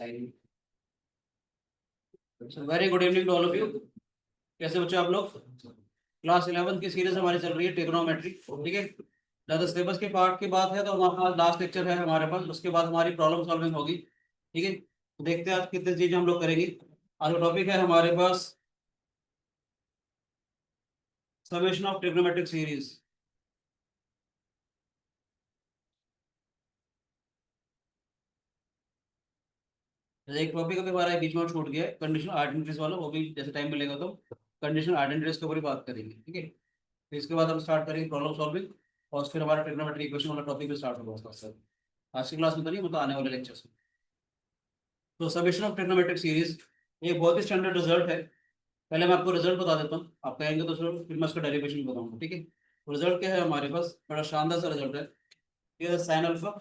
Very good evening to all of you. कैसे बच्चे आप लोग? क्लास 11 की सीरीज हमारी चल रही है ट्रिग्नोमेट्री, ठीक है। ज़्यादा सिलेबस के पार्ट की बात है तो हमारे पास लास्ट लेक्चर है हमारे पास, उसके बाद हमारी प्रॉब्लम सॉल्विंग होगी, ठीक है। तो देखते हैं आज कितनी चीज़ें हम लोग करेंगे। आज का टॉपिक है हमारे पास समेशन ऑफ ट्रिग्नोमेट्रिक सीरीज। एक टॉपिक अभी हमारा बीच में छूट गया है, कंडीशनल आइडेंटिटीज वाला, वो भी जैसे टाइम मिलेगा तो कंडीशनल आइडेंटिटीज के ऊपर ही बात करेंगे, ठीक है। तो इसके बाद हम स्टार्ट करेंगे प्रॉब्लम सॉल्विंग, और फिर हमारा ट्रिग्नोमेट्री इक्वेशन वाला टॉपिक भी स्टार्ट होगा उसका सर। आज की क्लास में तो नहीं, मतलब आने वाले लेक्चर्स में। तो समेशन ऑफ ट्रिग्नोमेट्रिक सीरीज ये बहुत ही स्टैंडर्ड रिजल्ट है। पहले मैं आपको रिजल्ट बता देता हूँ, आप कहेंगे तो फिर मैं उसका डेरिवेशन बताऊंगा, ठीक है। रिजल्ट क्या है हमारे पास, बड़ा शानदार सा रिजल्ट है। ये sine alpha,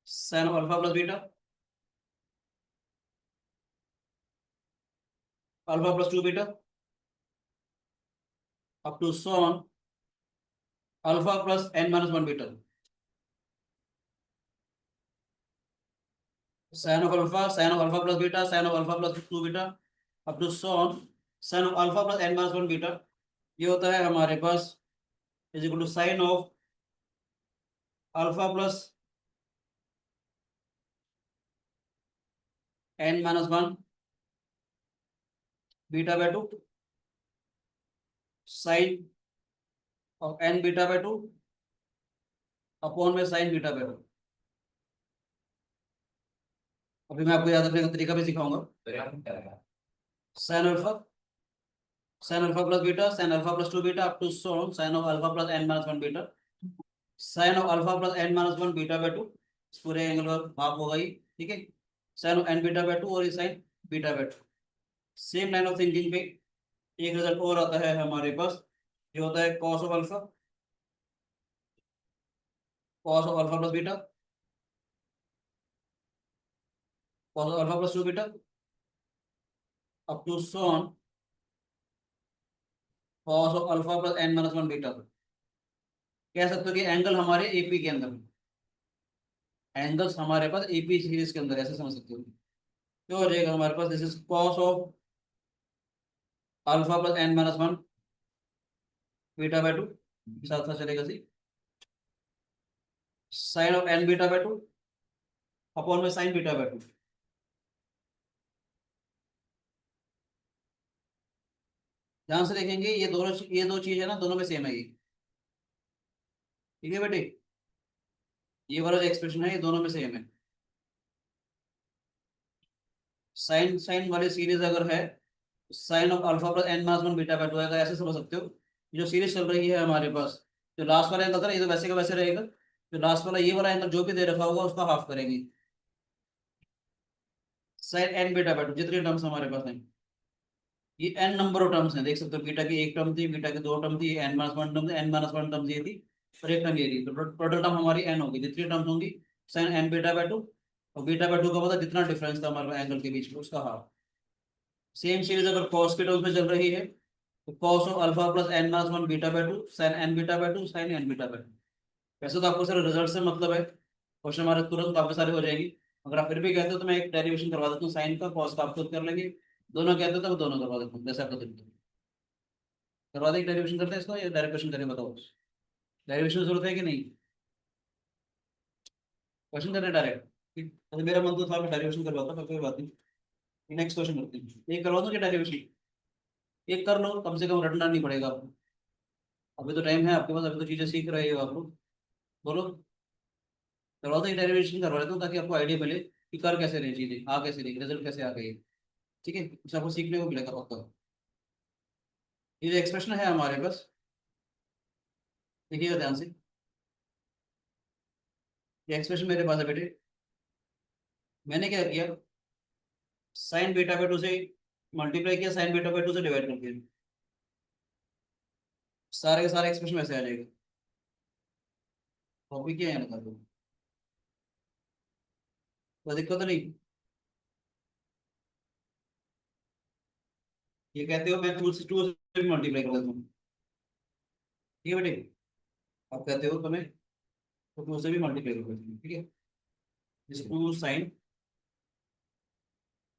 sine of alpha plus beta, alpha plus 2 beta, up to so on alpha plus n minus 1 beta. Sine of alpha plus beta, sine of alpha plus 2 beta, up to so on sine of alpha plus n minus 1 beta. ये होता है हमारे पास is equal to sine of alpha plus n minus 1 beta by 2, sine of n beta by 2 upon में sine beta by 2। अभी मैं आपको याद रखने का तरीका भी सिखाऊंगा। Sine alpha, sine alpha plus beta, sine alpha plus 2 beta, up to so on sine of alpha plus n minus 1 beta, sine of alpha plus n minus 1 beta by 2। इस पूरे एंगल का हाफ होगा ये, ठीक है। Sine of n beta by 2 और ये sine beta by 2। Same line of thinking पे एक रिजल्ट और आता है हमारे पास, ये होता है cos of alpha, cos of alpha plus beta, cos of alpha plus 2 beta, up to so on cos of alpha plus n minus 1 beta. कह सकते हो कि एंगल हमारे एपी के अंदर, एंगल्स हमारे पास एपी सीरीज के अंदर, ऐसे समझ सकते हो। तो हो जाएगा हमारे पास, this is cos of alpha plus n minus 1 beta by 2, साथ साथ चलेगा सी, sine of n beta by 2 upon में साइन बीटा बाय 2। ध्यान से देखेंगे ये दो चीज है ना, दोनों में सेम है ये, ठीक है बेटे। ये वाला जो एक्सप्रेशन है ये दोनों में सेम है। साइन साइन वाली सीरीज अगर है, sine of alpha plus n minus 1 beta by 2 आएगा, ऐसे समझ सकते हो। जो सीरीज चल रही है हमारे पास, जो लास्ट वाला एंगल था ना, ये तो वैसे का वैसे रहेगा। जो लास्ट वाला ये वाला एंगल जो भी दे रखा होगा उसका हाफ करेंगे, साइन n बीटा बाय 2, जितने टर्म्स हमारे पास हैं। ये n नंबर ऑफ टर्म्स हैं, देख सकते हो। बीटा की एक टर्म थी, बीटा की दो टर्म थी, n माइनस 1 टर्म थी, n माइनस 1 टर्म ये थी, और एक टर्म ये थी। तो टोटल टर्म हमारी n होगी, जितनी टर्म्स होंगी साइन n बीटा बाय 2। और बीटा बाय 2 का मतलब जितना डिफरेंस था हमारे एंगल के बीच में उसका हाफ। सेम सीरीज अगर cos के टर्म्स में चल रही है तो cos of alpha plus n minus 1 beta by 2 sin n beta by 2 sin n beta by 2। वैसे तो आपको सिर्फ रिजल्ट से मतलब है, क्वेश्चन हमारे तुरंत काफी सारे हो जाएंगे। अगर आप फिर भी कहते हो तो मैं एक डेरिवेशन करवा देता हूँ, साइन का कॉस का आप खुद कर लेंगे। दोनों कहते हो तो मैं दोनों करवा देता हूँ, जैसे आपका तरीका। करवा दें, डेरिवेशन करते हैं इसको या डायरेक्ट क्वेश्चन करें, बताओ। डेरिवेशन की जरूरत है कि नहीं? क्वेश्चन करना डायरेक्ट, ठीक। तो मेरा मन तो था मैं डेरिवेशन करवाता, पर कोई बात नहीं। नेक्स्ट क्वेश्चन करते हैं, एक करवा दूँ क्या डेरिवेशन? एक कर लो, कम से कम रटना नहीं पड़ेगा आपको। अभी तो टाइम है आपके पास, अभी तो चीजें सीख रहे हो आप लोग। बोलो, करवा दो, डेरिवेशन करवा लेता हूँ ताकि आपको आइडिया मिले कि कर कैसे रही चीजें, आ कैसे रही, रिजल्ट कैसे आ गई, ठीक है। उससे आपको सीखने को मिलेगा पक्का। ये जो एक्सप्रेशन है हमारे पास, देखिएगा ध्यान से। ये एक्सप्रेशन मेरे पास है बेटे, मैंने क्या किया, साइन बीटा बाय 2 से मल्टीप्लाई किया, साइन बीटा बाय 2 से डिवाइड कर दिया, सारे के सारे एक्सप्रेशन वैसे आ जाएगा। तो अभी क्या है ना, कर दो, कोई दिक्कत तो नहीं। ये कहते हो मैं 2 से मल्टीप्लाई कर देता हूँ, ठीक है बेटे। आप कहते हो तुम्हें तो 2 से भी मल्टीप्लाई कर देंगे, ठीक है। इस 2 साइन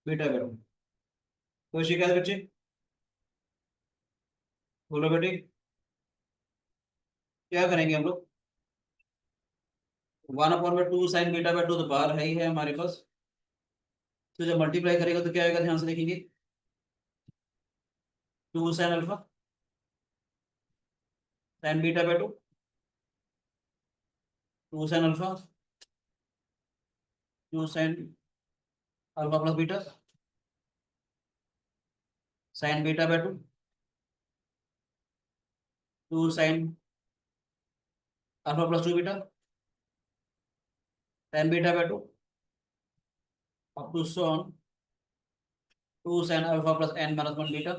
बीटा बेटा। कोई शिकायत बच्चे? बोलो बेटे। क्या करेंगे हम लोग? 1/2 साइन बीटा बाय 2 तो बाहर है ही है हमारे पास। तो जब मल्टीप्लाई करेगा तो क्या आएगा, ध्यान से देखेंगे। 2 sine alpha sine beta by 2, 2 sine alpha 2 sine alpha plus beta sine beta by 2, 2 sine alpha plus 2 beta sine beta by 2 up to so on 2 sine alpha plus n minus 1 beta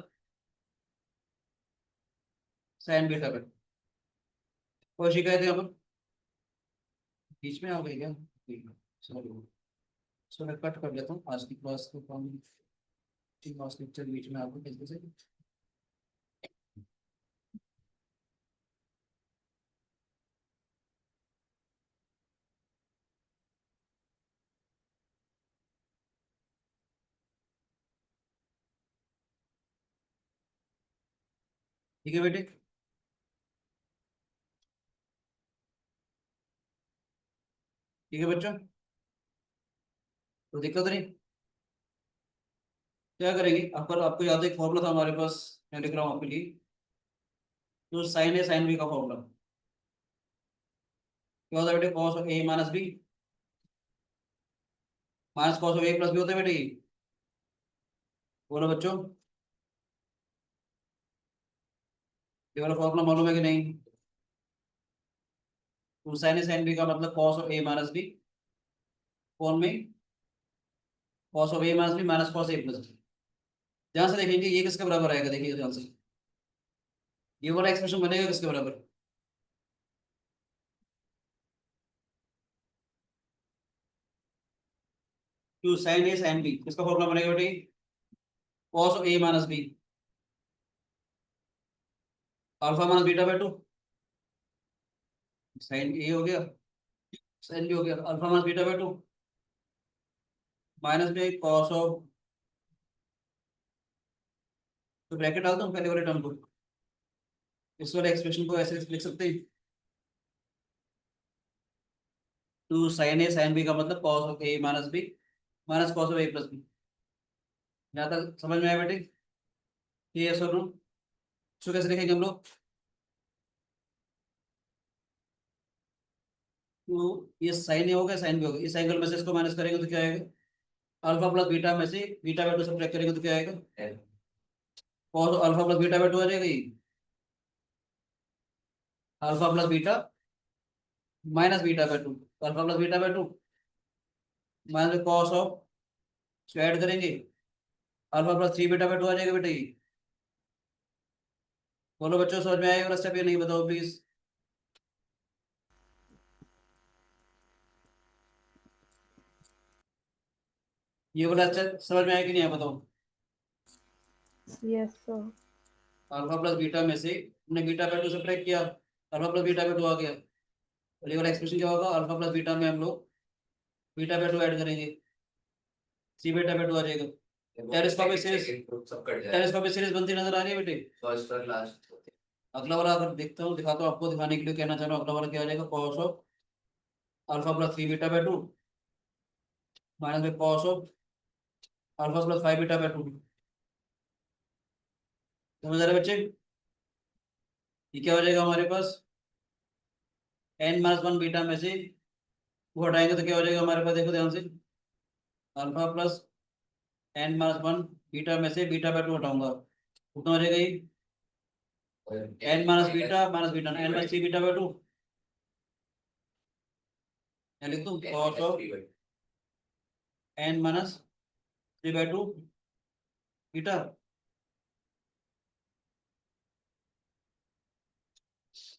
sine beta by 2। कोई शिकायत है यहाँ पर? बीच में आ गई क्या? ठीक है, चलो। सो मैं कट कर लेता हूँ आज की क्लास को, काम की क्लास लेक्चर बीच में आपको कैसे से। ठीक है बेटे। ठीक है बच्चों, तो दिक्कत नहीं। क्या करेंगे, आपको आपको याद है एक फॉर्मूला था हमारे पास, मैं लिख रहा हूँ आपके लिए। तो साइन ए साइन बी का फॉर्मूला क्या होता है बेटे? Cos of A minus B minus cos of A plus B होता है बेटे ये। बोलो बच्चों, ये वाला फॉर्मूला मालूम है कि नहीं? तो साइन ए साइन बी का मतलब cos of A minus B, कौन में? Cos of A minus B minus cos A plus B. ध्यान से देखेंगे ये किसके बराबर आएगा, देखिए ध्यान से। ये वाला एक्सप्रेशन बनेगा किसके बराबर? Two sine A sine B किसका फॉर्मूला बनेगा बेटे? Cos of A minus B alpha minus beta by 2। Sine A हो गया, साइन बी हो गया, alpha minus beta by 2 minus में कॉस ऑफ, तो ब्रैकेट डालता हूँ पहले वाले टर्म को। इस वाले एक्सप्रेशन को ऐसे लिख सकते हैं, two sine A sine B का मतलब cos of A minus B minus cos of A plus B. यहाँ तक समझ में आया बेटे? ये सर नो, इसको कैसे लिखेंगे हम लोग? तो ये साइन ए हो गया साइन बी हो गया, इस एंगल में से इसको माइनस करेंगे तो क्या आएगा? अल्फा प्लस बीटा में से बीटा बाय 2 सब्ट्रैक्ट करेंगे तो क्या आएगा? Cos alpha plus beta by 2 आ जाएगा ये। Alpha plus beta minus beta by 2, alpha plus beta by 2 minus cos of, इसको ऐड करेंगे, अल्फा प्लस 3 बीटा बाय 2 आ जाएगा बेटा ये। बोलो बच्चों, समझ में आएगा स्टेप? ये नहीं बताओ प्लीज। ये वाला स्टेप समझ में आया कि नहीं आया बताओ? Yes sir. Alpha plus beta में से हमने बीटा बाय 2 सब्ट्रैक्ट किया, अल्फा प्लस बीटा बाय 2 आ गया। और ये वाला एक्सप्रेशन क्या होगा? अल्फा प्लस बीटा में हम लोग बीटा बाय 2 ऐड करेंगे, सी बीटा बाय 2 आ जाएगा। टेलीस्कोपिक सीरीज, टेलीस्कोपिक सीरीज बनती नजर आ रही है बेटे? फर्स्ट और लास्ट। अगला वाला अगर देखता हूँ, दिखाता हूँ आपको, दिखाने के लिए कहना चाह रहा हूँ। अगला वाला क्या आ जाएगा? Cos of alpha plus 3 beta by 2 minus में cos of alpha plus 5 beta by 2। समझ आ रहे बच्चे? ये क्या हो जाएगा हमारे पास? n माइनस 1 बीटा में से वो हटाएंगे तो क्या हो जाएगा हमारे पास? देखो ध्यान से, alpha plus n minus 1 beta में से बीटा बाय 2 हटाऊंगा, कितना हो जाएगा ये? n minus beta n minus 3 beta by 2। मैं लिख दूं cos of n minus 3 by 2 beta.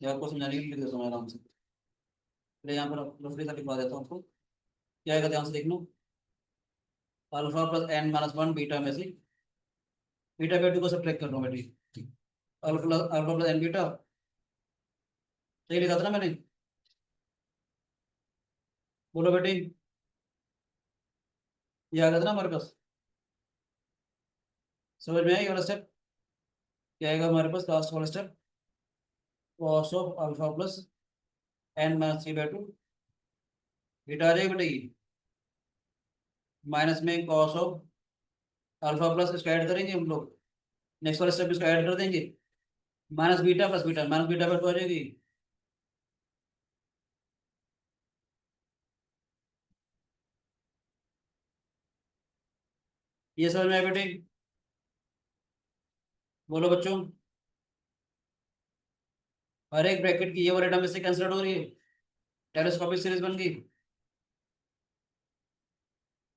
ये आपको समझाने के लिए लिख देता हूँ आराम से। पहले यहाँ पर रफली सा लिखवा देता हूँ आपको, क्या आएगा ध्यान से देख लो। Alpha plus n minus 1 beta में से बीटा बाय 2 को सब्ट्रैक्ट कर लो बेटी। अल्फा प्लस n बीटा, सही लिखा था ना मैंने? बोलो बेटे, ये आ गया था ना हमारे पास, समझ में आई वाला स्टेप? क्या आएगा हमारे पास लास्ट वाला step? Cos of alpha plus N minus 3/2, beta आ जाएगी बेटे ये, माइनस में कॉस ऑफ अल्फा प्लस, इसको ऐड करेंगे हम लोग, नेक्स्ट वाला स्टेप इसको ऐड कर देंगे, minus beta plus beta, minus beta पर तो आ जाएगी। ये समझ में आया बेटे? बोलो बच्चों, हर एक ब्रैकेट की ये वाली टर्म इससे कैंसिल हो रही है, टेलीस्कोपिक सीरीज बन गई।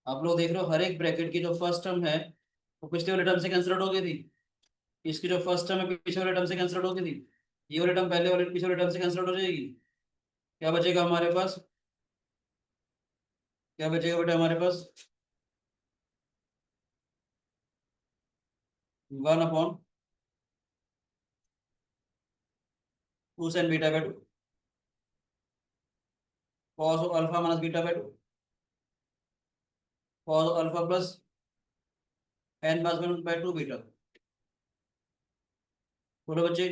आप लोग देख रहे हो हर एक ब्रैकेट की जो फर्स्ट टर्म है वो पिछले वाले टर्म से कैंसिल हो गई थी, इसकी जो फर्स्ट टर्म है पिछले वाले टर्म से कैंसिल हो गई थी, ये वाली टर्म पहले वाले पिछले वाले टर्म से कैंसिल हो जाएगी। क्या बचेगा हमारे पास? क्या बचेगा बेटा हमारे पास? 1/2 sine beta by 2 cos alpha minus beta by 2 cos alpha plus N minus 1/2 beta. बोलो बच्चे,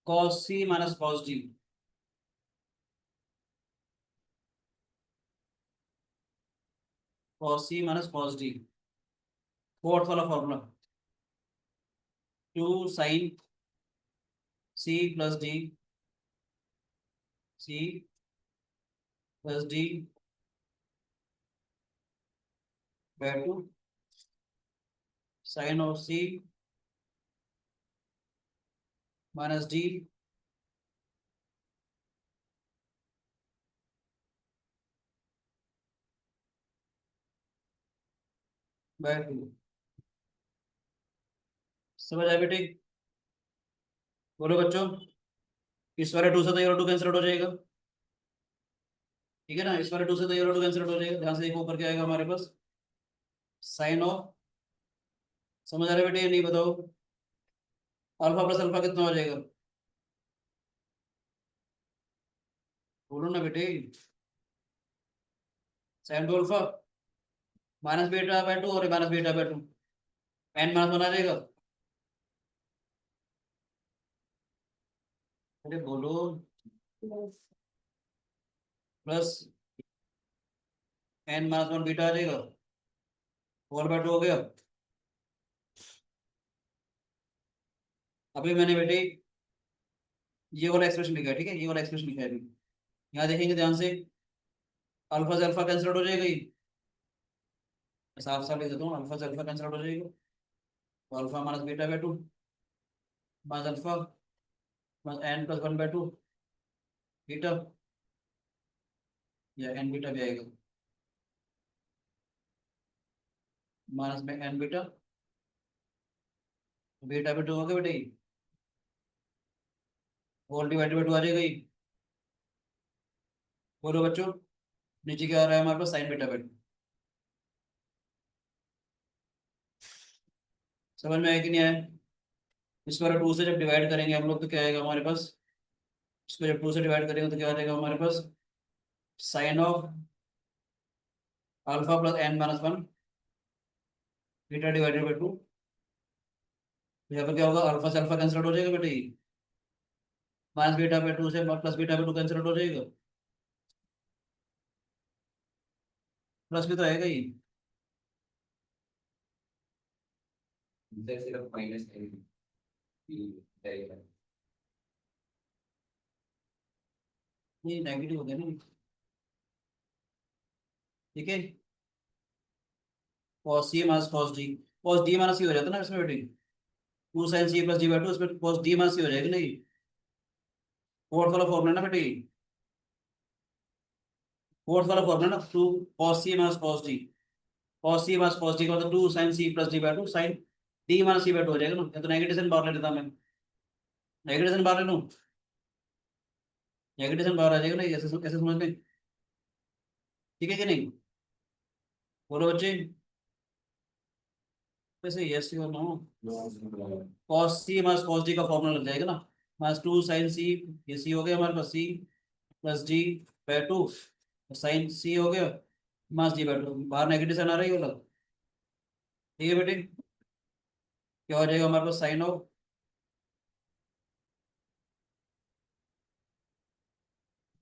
cos C minus cos D, cos C minus cos D, fourth वाला formula, 2 sine C plus D, C plus D by 2 sine of C minus D by 2। समझ आया बेटे? बोलो बच्चों, इस वाले 2 से तो ये 2 कैंसिल हो जाएगा, ठीक है ना, इस वाले 2 से तो ये 2 कैंसिल हो जाएगा, ध्यान से देखो ऊपर क्या आएगा हमारे पास, साइन ऑफ, समझ आ रहा है बेटे ये नहीं बताओ, अल्फा प्लस अल्फा कितना हो जाएगा? बोलो ना बेटे, sine 2 alpha minus beta by 2 और minus beta by 2, n minus 1 आ जाएगा। अरे बोलो, प्लस एन माइनस 1 बीटा आ जाएगा, 4/2 हो गया। अभी मैंने बेटे ये वाला एक्सप्रेशन लिखा है, ठीक है, ये वाला एक्सप्रेशन लिखा है अभी, यहाँ देखेंगे ध्यान से, अल्फा से अल्फा कैंसिल हो जाएगा, ये साफ साफ लिख देता हूँ, अल्फा से अल्फा कैंसिल हो जाएगा, तो alpha minus beta by 2 minus alpha minus n plus 1/2 beta, या एन बीटा भी आएगा, माइनस में एन बीटा, बीटा भी 2 हो गया बेटे, होल डिवाइडेड बाय 2 आ जाएगा ये। बोलो बच्चों, नीचे क्या आ रहा है हमारे पास, साइन बीटा बाय 2। समझ में आया कि नहीं आया? इस बार 2 से जब डिवाइड करेंगे हम लोग तो क्या आएगा हमारे पास, इसको जब 2 से डिवाइड करेंगे तो क्या आ जाएगा हमारे पास, sine of alpha plus N minus 1 beta divided by 2, यहाँ पर क्या होगा, अल्फा से अल्फा कैंसिल हो जाएगा बेटे, माइनस बीटा बाय 2 से प्लस बीटा बाय 2 कैंसिल हो जाएगा, प्लस भी तो आएगा ही, इधर सिर्फ माइनस जाएगा। ये नेगेटिव हो गया ना, ठीक है, cos C minus cos D, cos D minus C हो जाता है ना इसमें बेटे, 2 sine C plus D by 2, इसमें कॉस डी माइनस सी हो जाएगी नहीं, फोर्थ वाला फॉर्मूला ना बेटे, फोर्थ वाला फॉर्मूला ना, 2 cos C minus cos D, cos C minus cos D का मतलब 2 sine C plus D by 2 sine D minus C by 2 हो जाएगा ना, या तो नेगेटिव साइन बाहर ले लेता मैं, नेगेटिव साइन बाहर ले लूँ, नेगेटिव साइन बाहर आ जाएगा ना, ऐसे ऐसे समझ में, ठीक है कि नहीं? बोलो बच्चे, वैसे यस और no, cos C minus cos D का फॉर्मूला लग जाएगा ना, माइनस 2 साइन सी, ये सी हो गया हमारे पास सी प्लस डी बाय 2 तो साइन सी हो गया मास डी बाई टू, बाहर नेगेटिव साइन आ रही होगा, ठीक है बेटे। क्या हो जाएगा हमारे पास sine of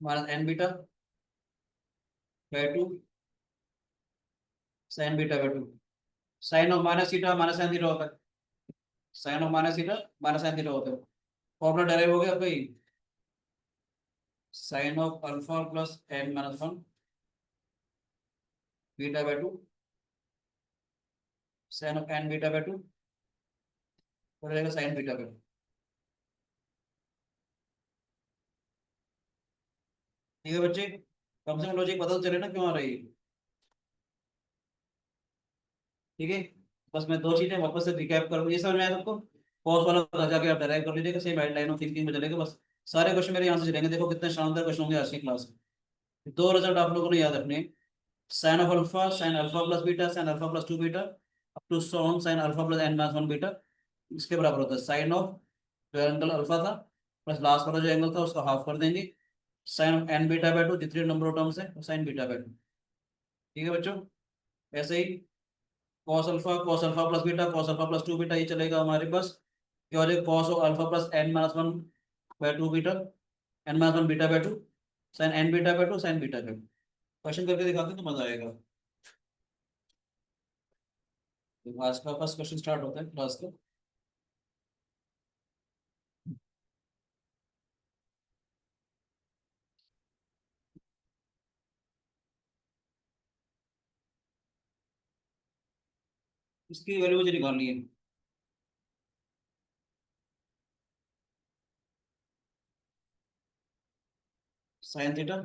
minus N beta by two sine beta by two, sine of minus theta minus sine theta होता है, sine of minus theta minus sine theta होता है। फॉर्मूला डेराइव हो गया भाई, sine of alpha plus N minus one beta by two sine of n beta by two हो जाएगा sign beta by two, ठीक है बच्चे। कम से कम लॉजिक पता तो चले ना क्यों आ रही है, ठीक है। बस मैं दो चीजें वापस से रिकैप करूँ, ये समझ में आया सबको। कॉस वाला घर जाके आप डराइव कर लीजिएगा, सेम लाइन ऑफ थिंकिंग में चलेगा बस। सारे क्वेश्चन मेरे यहाँ से चलेंगे, देखो कितने शानदार क्वेश्चन होंगे आज की क्लास में। दो रिजल्ट आप लोगों ने याद रखने, sine of alpha sine alpha plus beta sine alpha plus two beta up to so on sine alpha plus N minus one beta, इसके बराबर होता है साइन ऑफ जो एंगल अल्फा था प्लस लास्ट वाला जो एंगल था उसका हाफ कर देंगे, sine of n beta by two जितने नंबर ऑफ टर्म्स है साइन बीटा बाई टू, ठीक है बच्चों। ऐसे ही cos alpha plus beta cos alpha plus two beta ये चलेगा हमारे पास, क्या हो जाएगा cos of alpha plus N minus one by two beta n minus one beta by two sine n beta by two sine beta by two. Question करके दिखाते तो मजा आएगा। तो आज का फर्स्ट क्वेश्चन स्टार्ट होता है क्लास का। इसकी वैल्यू मुझे निकालनी है, sine theta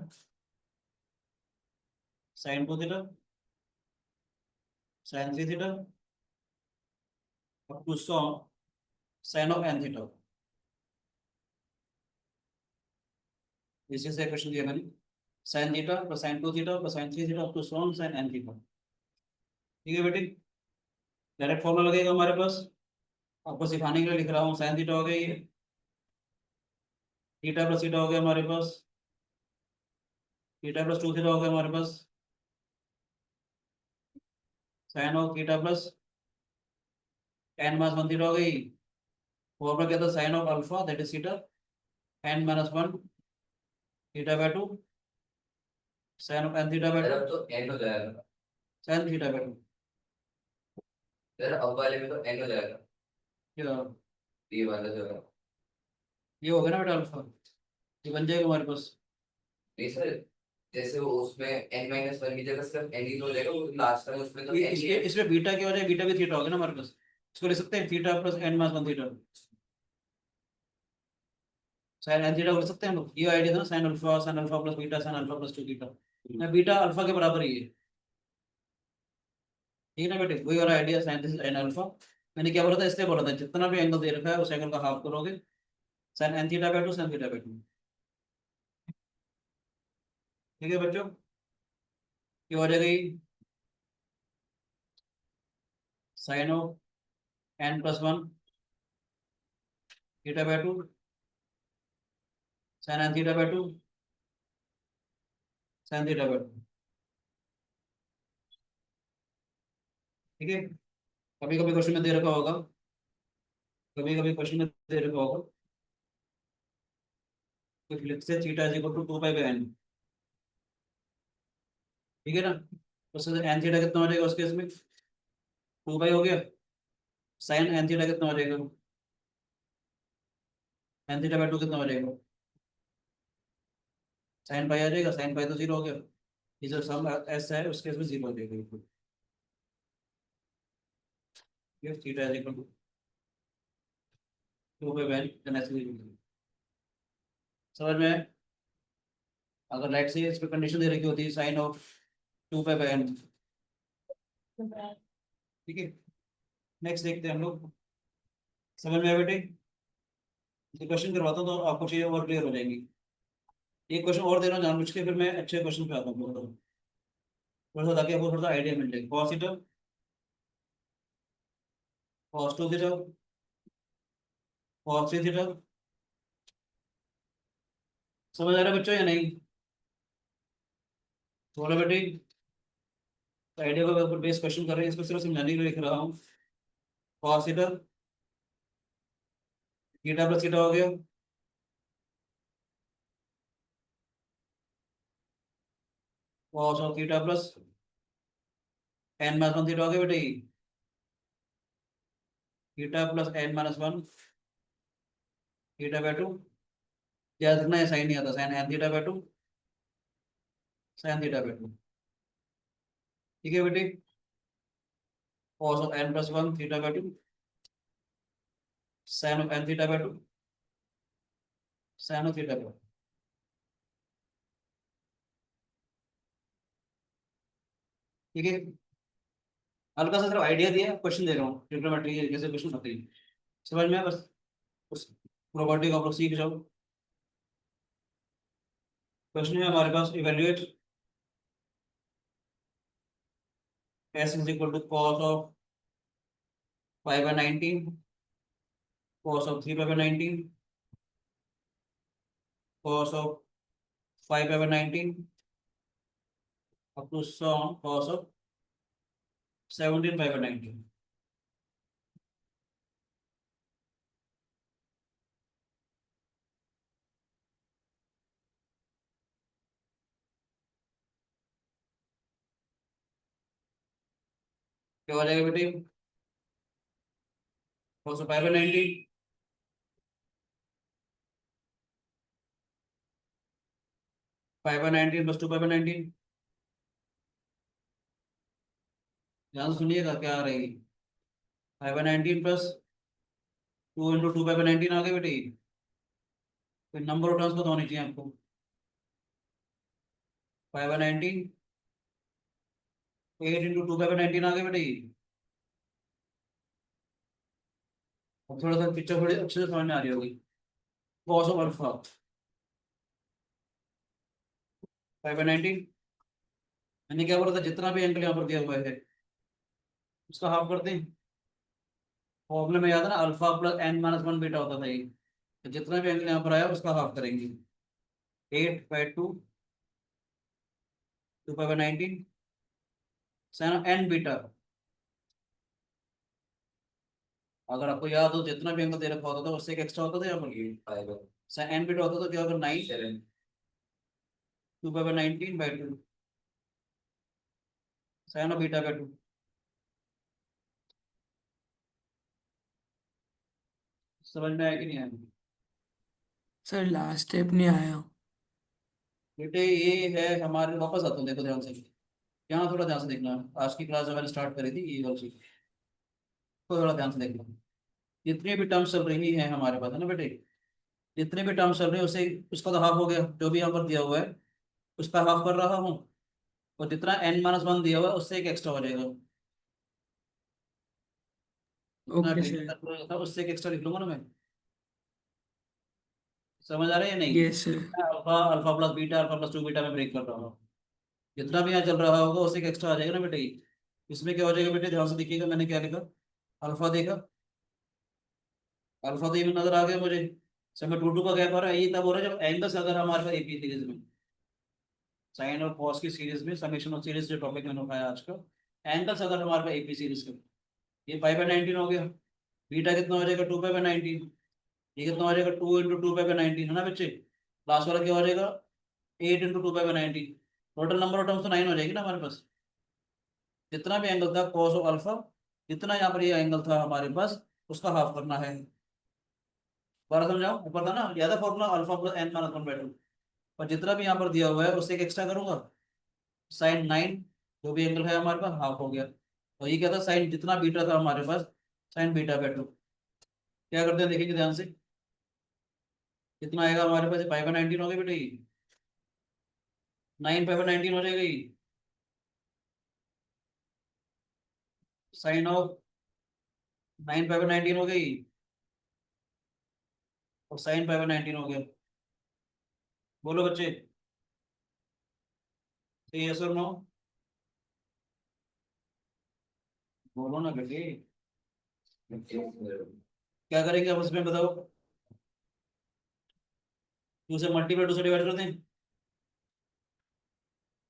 sine two theta sine three theta up to so on sine of N theta, इसी से क्वेश्चन दिया मैंने, sine theta plus sine two theta plus sine three theta up to so on sine n theta, ठीक है बेटे। Direct formula लगेगा हमारे पास, आपको सिखाने के लिए लिख रहा हूँ। साइन थीटा हो गया ये, थीटा प्लस थीटा हो गया हमारे पास, थीटा प्लस टू थीटा हो गया हमारे पास, sine of theta plus N minus one theta हो गई। फॉर्मूला क्या था, sine of alpha that is theta N minus one theta by two sine of N theta by sir two अब तो एन हो जाएगा। Sine theta by two, sir अब वाले में तो एन हो जाएगा। क्या ये वाला जो है। ये हो गया ना बेटा अल्फा, ये बन जाएगा हमारे पास। नहीं सर, जैसे वो उसमें एन माइनस वन की जगह सिर्फ एन ही तो हो जाएगा, वो लास्ट में उसमें तो ये एन ही इसके है। इसमें बीटा क्या हो जाएगा, बीटा भी थीटा हो गया ना हमारे पास, इसको लिख सकते हैं theta plus N minus one theta sine n theta कर सकते हैं हम लोग। ये आइडिया था ना, sine alpha plus beta sine alpha plus two beta, beta alpha के बराबर ही है, ठीक है ना बेटे। वही वाला idea sine this n alpha, मैंने क्या बोला था, इसलिए बोला था जितना भी एंगल दे रखा है उस एंगल का हाफ करोगे, sine n theta by two sine theta by two, ठीक है बच्चों। ये हो जाएगी sine of n plus one theta by two sine n theta by two sine theta by two, ठीक है। कभी कभी क्वेश्चन में दे रखा होगा, कभी कभी क्वेश्चन में दे रखा होगा कि फिलिप्स से theta is equal to two pi by n, ठीक है ना। तो उससे एन थीटा कितना हो जाएगा उस केस में, टू पाई हो गया, साइन एन थीटा कितना हो जाएगा, एन थीटा बाय टू कितना हो जाएगा, साइन पाई आ जाएगा, साइन पाई तो जीरो हो गया, ये जो सम एस है उस केस में जीरो हो जाएगा बिल्कुल, ये theta is equal to two pi by n, then ऐसे ही समझ में। अगर लाइट से इस पे कंडीशन दे रखी होती है sine of two pi by n, ठीक है। नेक्स्ट देखते हैं हम लोग, समझ में आया बेटे। ये क्वेश्चन करवाता हूँ तो आपको चीजें और क्लियर हो जाएंगी। एक क्वेश्चन और देना जानबूझ के, फिर मैं अच्छे क्वेश्चन पे आता हूँ थोड़ा सा, ताकि आपको थोड़ा सा आइडिया मिल जाए। Cos theta cos two theta cos three theta, समझ आ रहा है बच्चों या नहीं। बोलो बेटे, आइडिया को बेस क्वेश्चन कर रहे हैं, इसको सिर्फ समझाने के लिए लिख रहा हूँ। cos theta, theta plus theta हो गया, cos of theta plus n minus one theta हो गया बेटे, theta plus n minus one theta by two, याद रखना है साइन नहीं आता, sine n theta by two, sine theta by two. ठीक है बेटे, cos of n plus one theta by two, sine of n theta by two, sine of theta by two. ठीक है, हल्का सा सिर्फ आइडिया दिया, क्वेश्चन दे रहा हूँ, ट्रिग्नोमेट्री कैसे क्वेश्चन आते हैं, समझ में आया? बस उस प्रॉपर्टी को आप लोग सीख जाओ। क्वेश्चन है हमारे पास, evaluate s is equal to cos of 5/19, cos of 3/19, cos of 5/19 up to son cos of 17/19। क्या हो जाएगा बेटे, cos of 5/19 5/19 plus 2/19, ध्यान से सुनिएगा क्या आ रहेगी, 5/19 प्लस 2 × 2/19 आ गए बेटे, फिर नंबर ऑफ टर्म्स पता होनी चाहिए आपको, 5/19 8 × 2/19 आ गए बेटे। अब थोड़ा सा पिक्चर थोड़ी अच्छे से समझ में आ रही होगी, cos ऑफ अल्फा 5/19, मैंने क्या बोला था, जितना भी एंगल यहाँ पर दिया हुआ है उसका हाफ करते हैं, फॉर्मूले में याद है ना, alpha plus n minus one beta होता था ये, तो जितना भी एंगल यहाँ पर आया उसका हाफ करेंगे, 8/2 2/19 साइन n बीटा। अगर आपको याद हो जितना भी एंगल दे रखा होता था उससे एक एक्स्ट्रा होता था यहाँ पर, फाइव साइन n बीटा होता था, क्या होगा 9 seven 2/19/2 sine of beta by 2। समझ में आया कि नहीं आया सर लास्ट स्टेप नहीं आया। बेटे? ये है हमारे, वापस आता हूँ, देखो ध्यान से, यहाँ थोड़ा ध्यान से देखना, आज की क्लास जब मैंने स्टार्ट करी थी ये वाली चीज को थोड़ा ध्यान से देखना। जितनी भी टर्म्स चल रही है हमारे पास है ना बेटे, जितने भी टर्म्स चल रहे हैं उसे, उसका तो हाफ हो गया, जो भी यहाँ पर दिया हुआ है उसका हाफ कर रहा हूँ, और जितना n-1 दिया हुआ है उससे एक एक्स्ट्रा हो जाएगा, जितना ओके बीटा सर। कर रहा था उससे एक एक्स्ट्रा लिख लूंगा ना मैं। समझ आ रहा है या नहीं? Yes sir. Alpha, alpha plus beta, alpha plus 2 beta में ब्रेक कर रहा हूँ, जितना भी यहाँ चल रहा होगा उससे एक एक्स्ट्रा आ जाएगा ना बेटे। इसमें क्या हो जाएगा बेटे, ध्यान से देखिएगा, मैंने क्या लिखा, अल्फा देखा, अल्फा तो ये नजर आ गया मुझे, समय 2 का गैप आ रहा है, ये तब हो रहा है जब एंगल्स अगर हमारे पास एपी सीरीज में, साइन और कॉस की सीरीज में, समेशन ऑफ सीरीज जो टॉपिक मैंने उठाया आज का, एंगल्स अगर हमारे पास एपी सीरीज के, ये 5/19 हो गया, बीटा कितना हो जाएगा 2/19, ये कितना हो जाएगा 2 × 2/19 है ना बच्चे, लास्ट वाला क्या हो जाएगा 8 × 2/19, टोटल नंबर ऑफ टर्म्स तो 9 हो जाएगी ना हमारे पास। जितना भी एंगल था कॉस ऑफ अल्फा, जितना यहाँ पर ये एंगल था हमारे पास उसका हाफ करना है। बारह समझाओ, ऊपर था ना याद है फॉर्मूला, अल्फा प्लस n-1/2, और जितना भी यहाँ पर दिया हुआ है उससे एक एक्स्ट्रा करूंगा, साइन 9, जो भी एंगल है हमारे पास हाफ हो गया, और ये क्या था साइन, जितना बीटा था हमारे पास साइन बीटा/2, क्या करते हैं देखेंगे ध्यान से, कितना आएगा हमारे पास, 5/19 हो गई बेटे, 9 5/19 हो जाएगी, साइन ऑफ 9 5/19 हो गई, और साइन 5/19 हो गया। बोलो बच्चे, यस और नो, बोलो ना बेटे, क्या करेंगे अब इसमें बताओ, 2 से मल्टीप्लाई 2 से डिवाइड कर दें,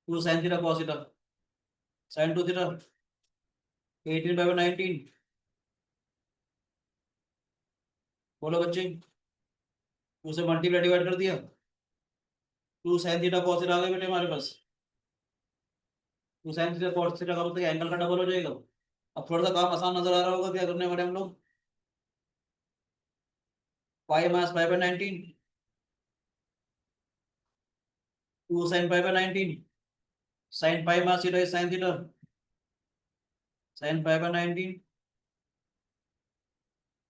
2 sin theta cos theta sin 2 theta 18/19 बोलो बच्चे 2 से मल्टीप्लाई डिवाइड कर दिया 2 sin थीटा cos थीटा आ गया बेटे हमारे पास 2 sin थीटा cos थीटा का मतलब एंगल का डबल हो जाएगा। अब थोड़ा सा काम आसान नजर आ रहा होगा, क्या करने वाले हम लोग pi minus pi by 19 2 sin pi by 19 sin pi minus theta is sin theta sin pi by 19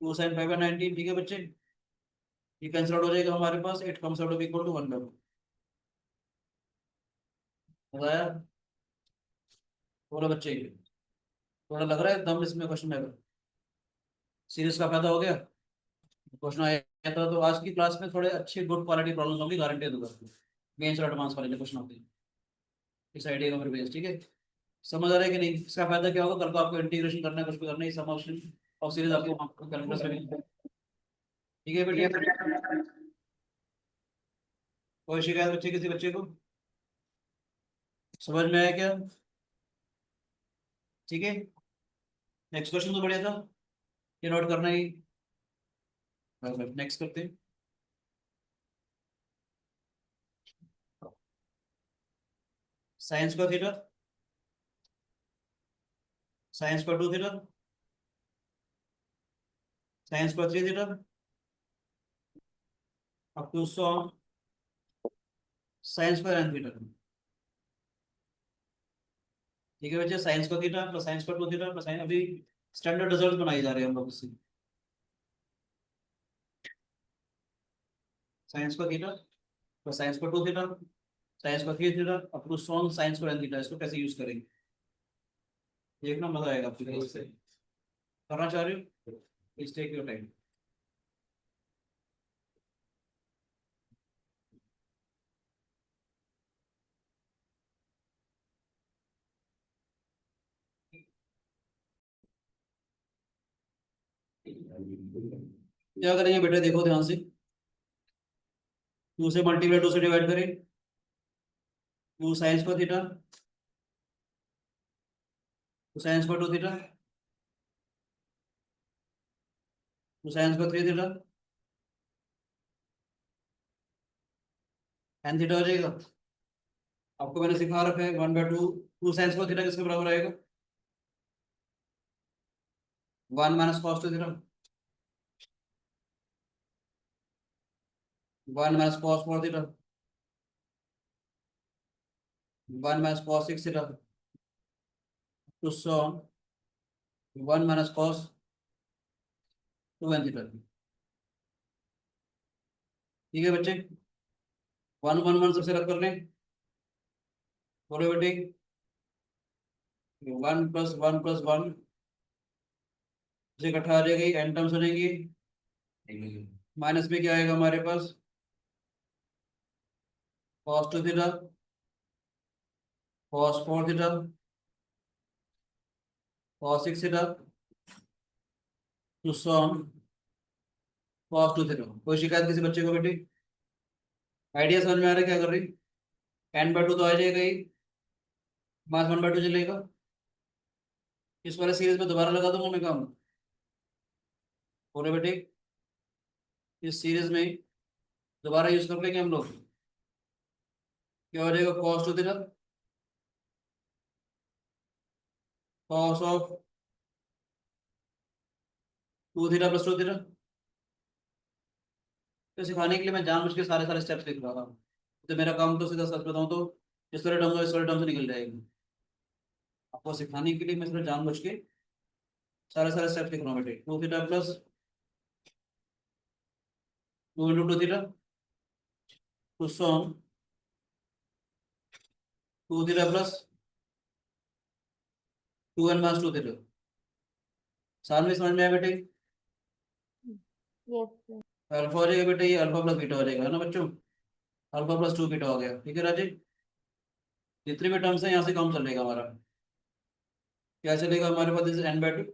2 sin pi by 19 ठीक है बच्चे, ये कैंसिल आउट हो जाएगा हमारे पास 8 कम्स आउट इक्वल टू 1/2। बताया बोलो बच्चे, थोड़ा लग रहा है दम इसमें क्वेश्चन में सीरीज का फायदा हो गया। क्वेश्चन आया था तो आज की क्लास में थोड़े अच्छे गुड क्वालिटी प्रॉब्लम होगी, गारंटी दूंगा। मेंस और एडवांस वाले जो क्वेश्चन होते हैं इस आइडिया का मेरे बेस, ठीक है। समझ आ रहा है कि नहीं, इसका फायदा क्या होगा, कल को आपको इंटीग्रेशन करना है, कुछ भी करना है, सम ऑप्शन और सीरीज आपको कैलकुलस में मिलेगी। ठीक है बेटे, कोई शिकायत बच्चे किसी बच्चे को समझ में आया क्या? ठीक है, नेक्स्ट क्वेश्चन तो बढ़िया था, ये नोट करना ही। नेक्स्ट करते हैं, साइंस का थीटा साइंस का 2 थीटा साइंस का 3 थीटा अप टू साइंस का n थीटा। ठीक है बच्चे, साइंस का थीटा प्लस साइंस का 2 थीटा प्लस साइन, अभी स्टैंडर्ड रिजल्ट बनाए जा रहे हैं हम लोग इससे। साइंस का थीटा प्लस साइंस का 2 थीटा साइंस का 3 थीटा अप टू साइंस का n थीटा, इसको कैसे यूज करेंगे देखना, मजा आएगा आपको। इससे करना चाह रहे हो, प्लीज टेक योर टाइम। क्या करेंगे बेटा, देखो ध्यान से, 2 से मल्टीप्लाई 2 से डिवाइड करें, 2 साइंस का थीटा 2 साइंस का 2 थीटा 2 साइंस का 3 थीटा n थीटा हो जाएगा। आपको मैंने सिखा रखा है 1/2, 2 साइंस का थीटा किसके बराबर आएगा, 1 minus cos 2 theta 1 minus cos 4 theta 1 minus cos 6 theta to so 1 minus cos 2n theta. ठीक है बच्चे, 1 1 1 सबसे रद्द कर लें, बोलो बेटे 1 + 1 + 1 से इकट्ठा आ जाएगी, n टर्म्स बनेगी, माइनस में क्या आएगा हमारे पास cos 2 theta cos 4 theta cos 6 theta to so on cos 2 theta. कोई शिकायत किसी बच्चे को बेटे, आइडिया समझ में आ रहा है क्या कर रही, n/2 तो आ जाएगा ही, मास 1/2 चलेगा, इस वाले सीरीज में दोबारा लगा दूंगा मैं काम, बोले बेटे इस सीरीज में दोबारा यूज कर लेंगे हम लोग, क्या हो जाएगा cos 2 theta cos of 2 theta plus 2 theta. तो सिखाने के लिए मैं जानबूझ के सारे सारे स्टेप्स लिख रहा था, तो मेरा काम तो सीधा सच बताऊं तो इस वाले टर्म से निकल जाएगा, आपको सिखाने के लिए मैं सिर्फ जानबूझ के सारे सारे स्टेप्स लिख रहा हूँ बेटे। 2 theta plus 2 × 2 theta to so on 2 theta plus 2n minus 2 theta. सामने समझ में आया बेटे, Yes, sir. अल्फा हो जाएगा बेटे, ये अल्फा प्लस बीटा हो जाएगा, है ना बच्चों, अल्फा प्लस 2 बीटा हो गया। ठीक है राजीव, जितने भी टर्म्स हैं यहाँ से काम चलेगा हमारा, क्या चलेगा हमारे पास, जैसे n/2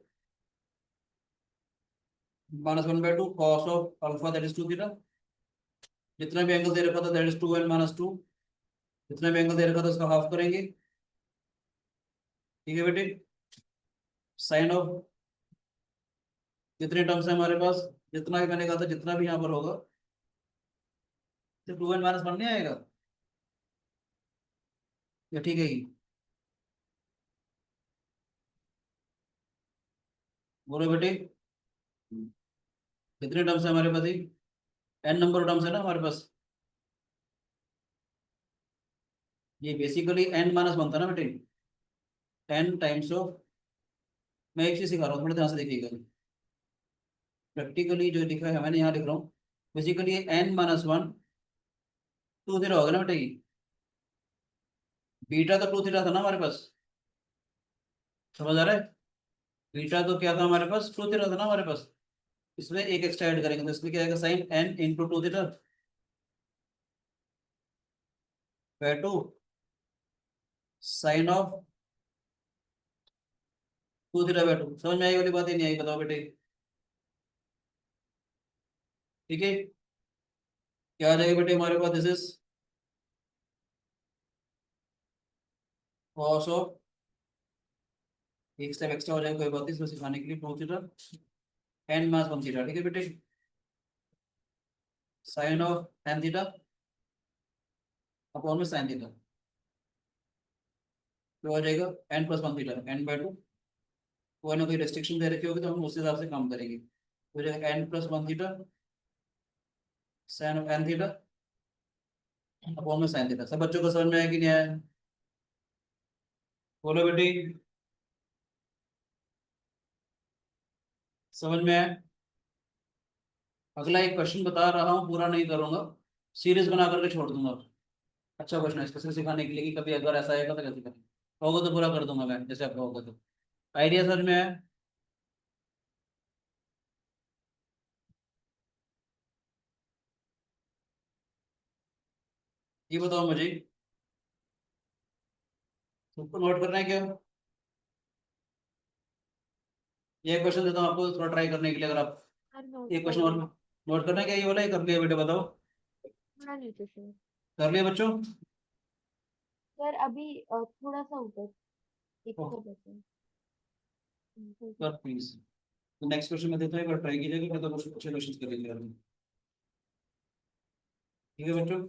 -1/2 cos of alpha that is 2 theta, जितना भी एंगल दे रखा था दैट इज 2n - 2 जितना भी एंगल दे रखा था उसका हाफ करेंगे। ठीक है बेटे, साइन ऑफ जितने टर्म्स है हमारे पास, जितना भी मैंने कहा था, जितना भी यहाँ पर होगा, तो 2n-1 नहीं आएगा, या ठीक है ये? बोलो बेटे, कितने टर्म्स है हमारे पास? एन नंबर टर्म्स है ना हमारे पास। ये बेसिकली n-1 बनता है ना बेटे, 10 टाइम्स ऑफ, मैं एक चीज सिखा रहा हूँ, थोड़ा ध्यान से देखिएगा। प्रैक्टिकली जो लिखा है मैंने यहाँ लिख रहा हूँ, बेसिकली n-1 टू थीटा होगा ना बेटे ये। बीटा तो टू थीटा था ना हमारे पास, समझ आ रहा है? बीटा तो क्या था हमारे पास, टू थीटा था ना हमारे पास। इसमें एक एक्स्ट्रा ऐड करेंगे तो इसमें क्या आएगा, sine n into two theta by two sine of two theta by two. समझ में आई वाली बात? ही नहीं आई, बताओ बेटे। ठीक है, क्या आ जाएगा बेटे हमारे पास, दिस इज कॉस ऑफ, एक स्टेप एक्स्ट्रा हो जाएगा, कोई बात नहीं, इसमें सिखाने के लिए, टू थीटा n-1 थीटा। ठीक है बेटे, sine of n theta upon में साइन थीटा, तो हो जाएगा n+1 थीटा, n/2। कोई ना कोई रेस्ट्रिक्शन दे रखी होगी तो हम उस हिसाब से काम करेंगे। तो हो जाएगा n+1 theta sine of n theta upon में साइन थीटा। सब बच्चों को समझ में आया कि नहीं आया? बोलो बेटी, समझ में आया? अगला एक क्वेश्चन बता रहा हूँ, पूरा नहीं करूंगा, सीरीज बना करके छोड़ दूंगा। अच्छा क्वेश्चन है, स्पेशल सिखाने के लिए कि कभी अगर ऐसा आएगा तो कैसे करें, होगा तो पूरा कर दूंगा मैं, जैसे आपका होगा तो। आइडिया समझ में आया? ये बताओ मुझे, सबको नोट करना है क्या? ये क्वेश्चन देता हूँ आपको थोड़ा ट्राई करने के लिए, अगर आप सर नोट एक कर क्वेश्चन और लिया। नोट करना है क्या, ये वाला, ये कर लिया बेटे, बताओ। थोड़ा नीचे से। कर लिया बच्चों? सर अभी थोड़ा सा ऊपर, एक ओह, कर देते हैं। कर प्लीज। तो नेक्स्ट क्वेश्चन में देता हूँ, एक बार ट्राई कीजिएगा, तो कुछ अच्छे क्वेश्चन करेंगे यार। ठीक है बच्चों,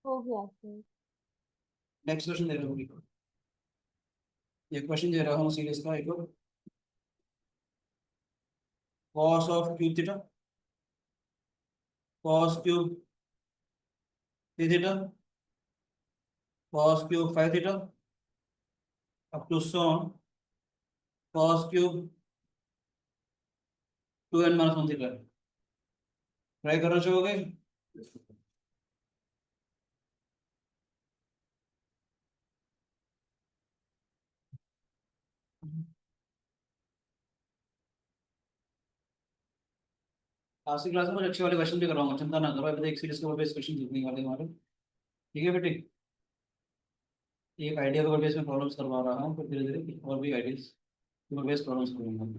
हो गया सर। नेक्स्ट क्वेश्चन दे रहा हूँ, ये क्वेश्चन दे रहा हूँ सीरीज का एक, cos of cube theta, cos cube three theta, cos cube five theta, up to so on cos cube 2n-1 theta. Try करना चाहोगे? आज की क्लास में कुछ अच्छे वाले क्वेश्चन भी करवाऊंगा, चिंता ना करो, अभी तो एक सीरीज के ऊपर बेस क्वेश्चन जितने वाले हमारे। ठीक है बेटे, एक आइडिया के ऊपर बेस में प्रॉब्लम्स करवा रहा हूँ, फिर धीरे धीरे और भी आइडियाज के ऊपर बेस प्रॉब्लम्स करूंगा।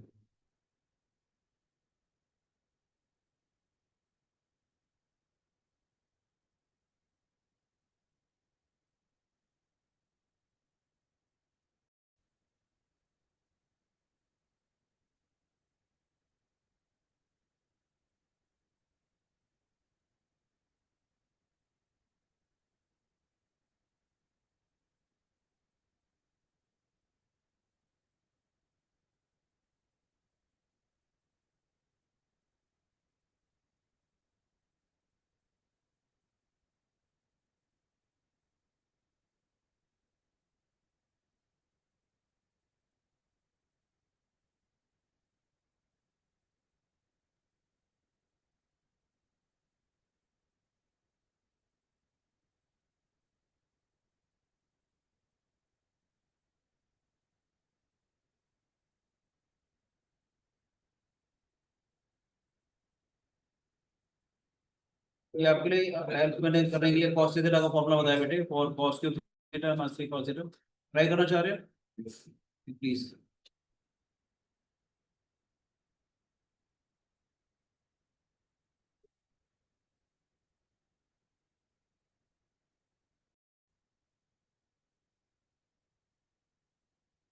ये आपके लिए हेल्प मैंने करने के लिए कॉस थीटा का फॉर्मूला बताया बेटे, for cos cube theta minus 3 cos theta. Try करना चाह रहे हो प्लीज?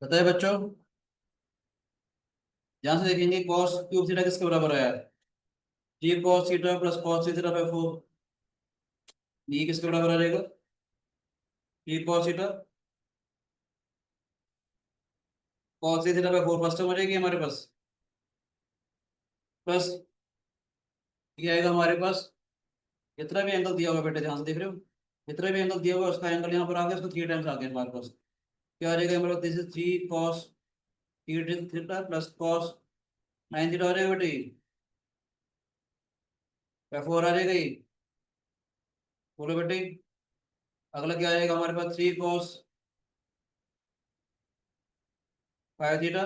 बताए बच्चों, ध्यान से देखेंगे कॉस क्यूब थीटा किसके बराबर आया? Three cos theta plus cos three theta by four. ये किसके बराबर आ जाएगा? Three cos theta cos three theta by four first term आ जाएगी हमारे पास, प्लस ये आएगा हमारे पास, जितना भी एंगल दिया होगा बेटे ध्यान से देख रहे हो, जितना भी एंगल दिया होगा उसका एंगल यहाँ पर आ गया, उसको थ्री टाइम्स आ गया हमारे पास। क्या आ जाएगा हमारे पास? This is three cos theta plus cos nine theta आ जाएगा बेटे, बाय फोर आ जाएगा ये। बोलो बेटे, अगला क्या आएगा हमारे पास? Three cos five theta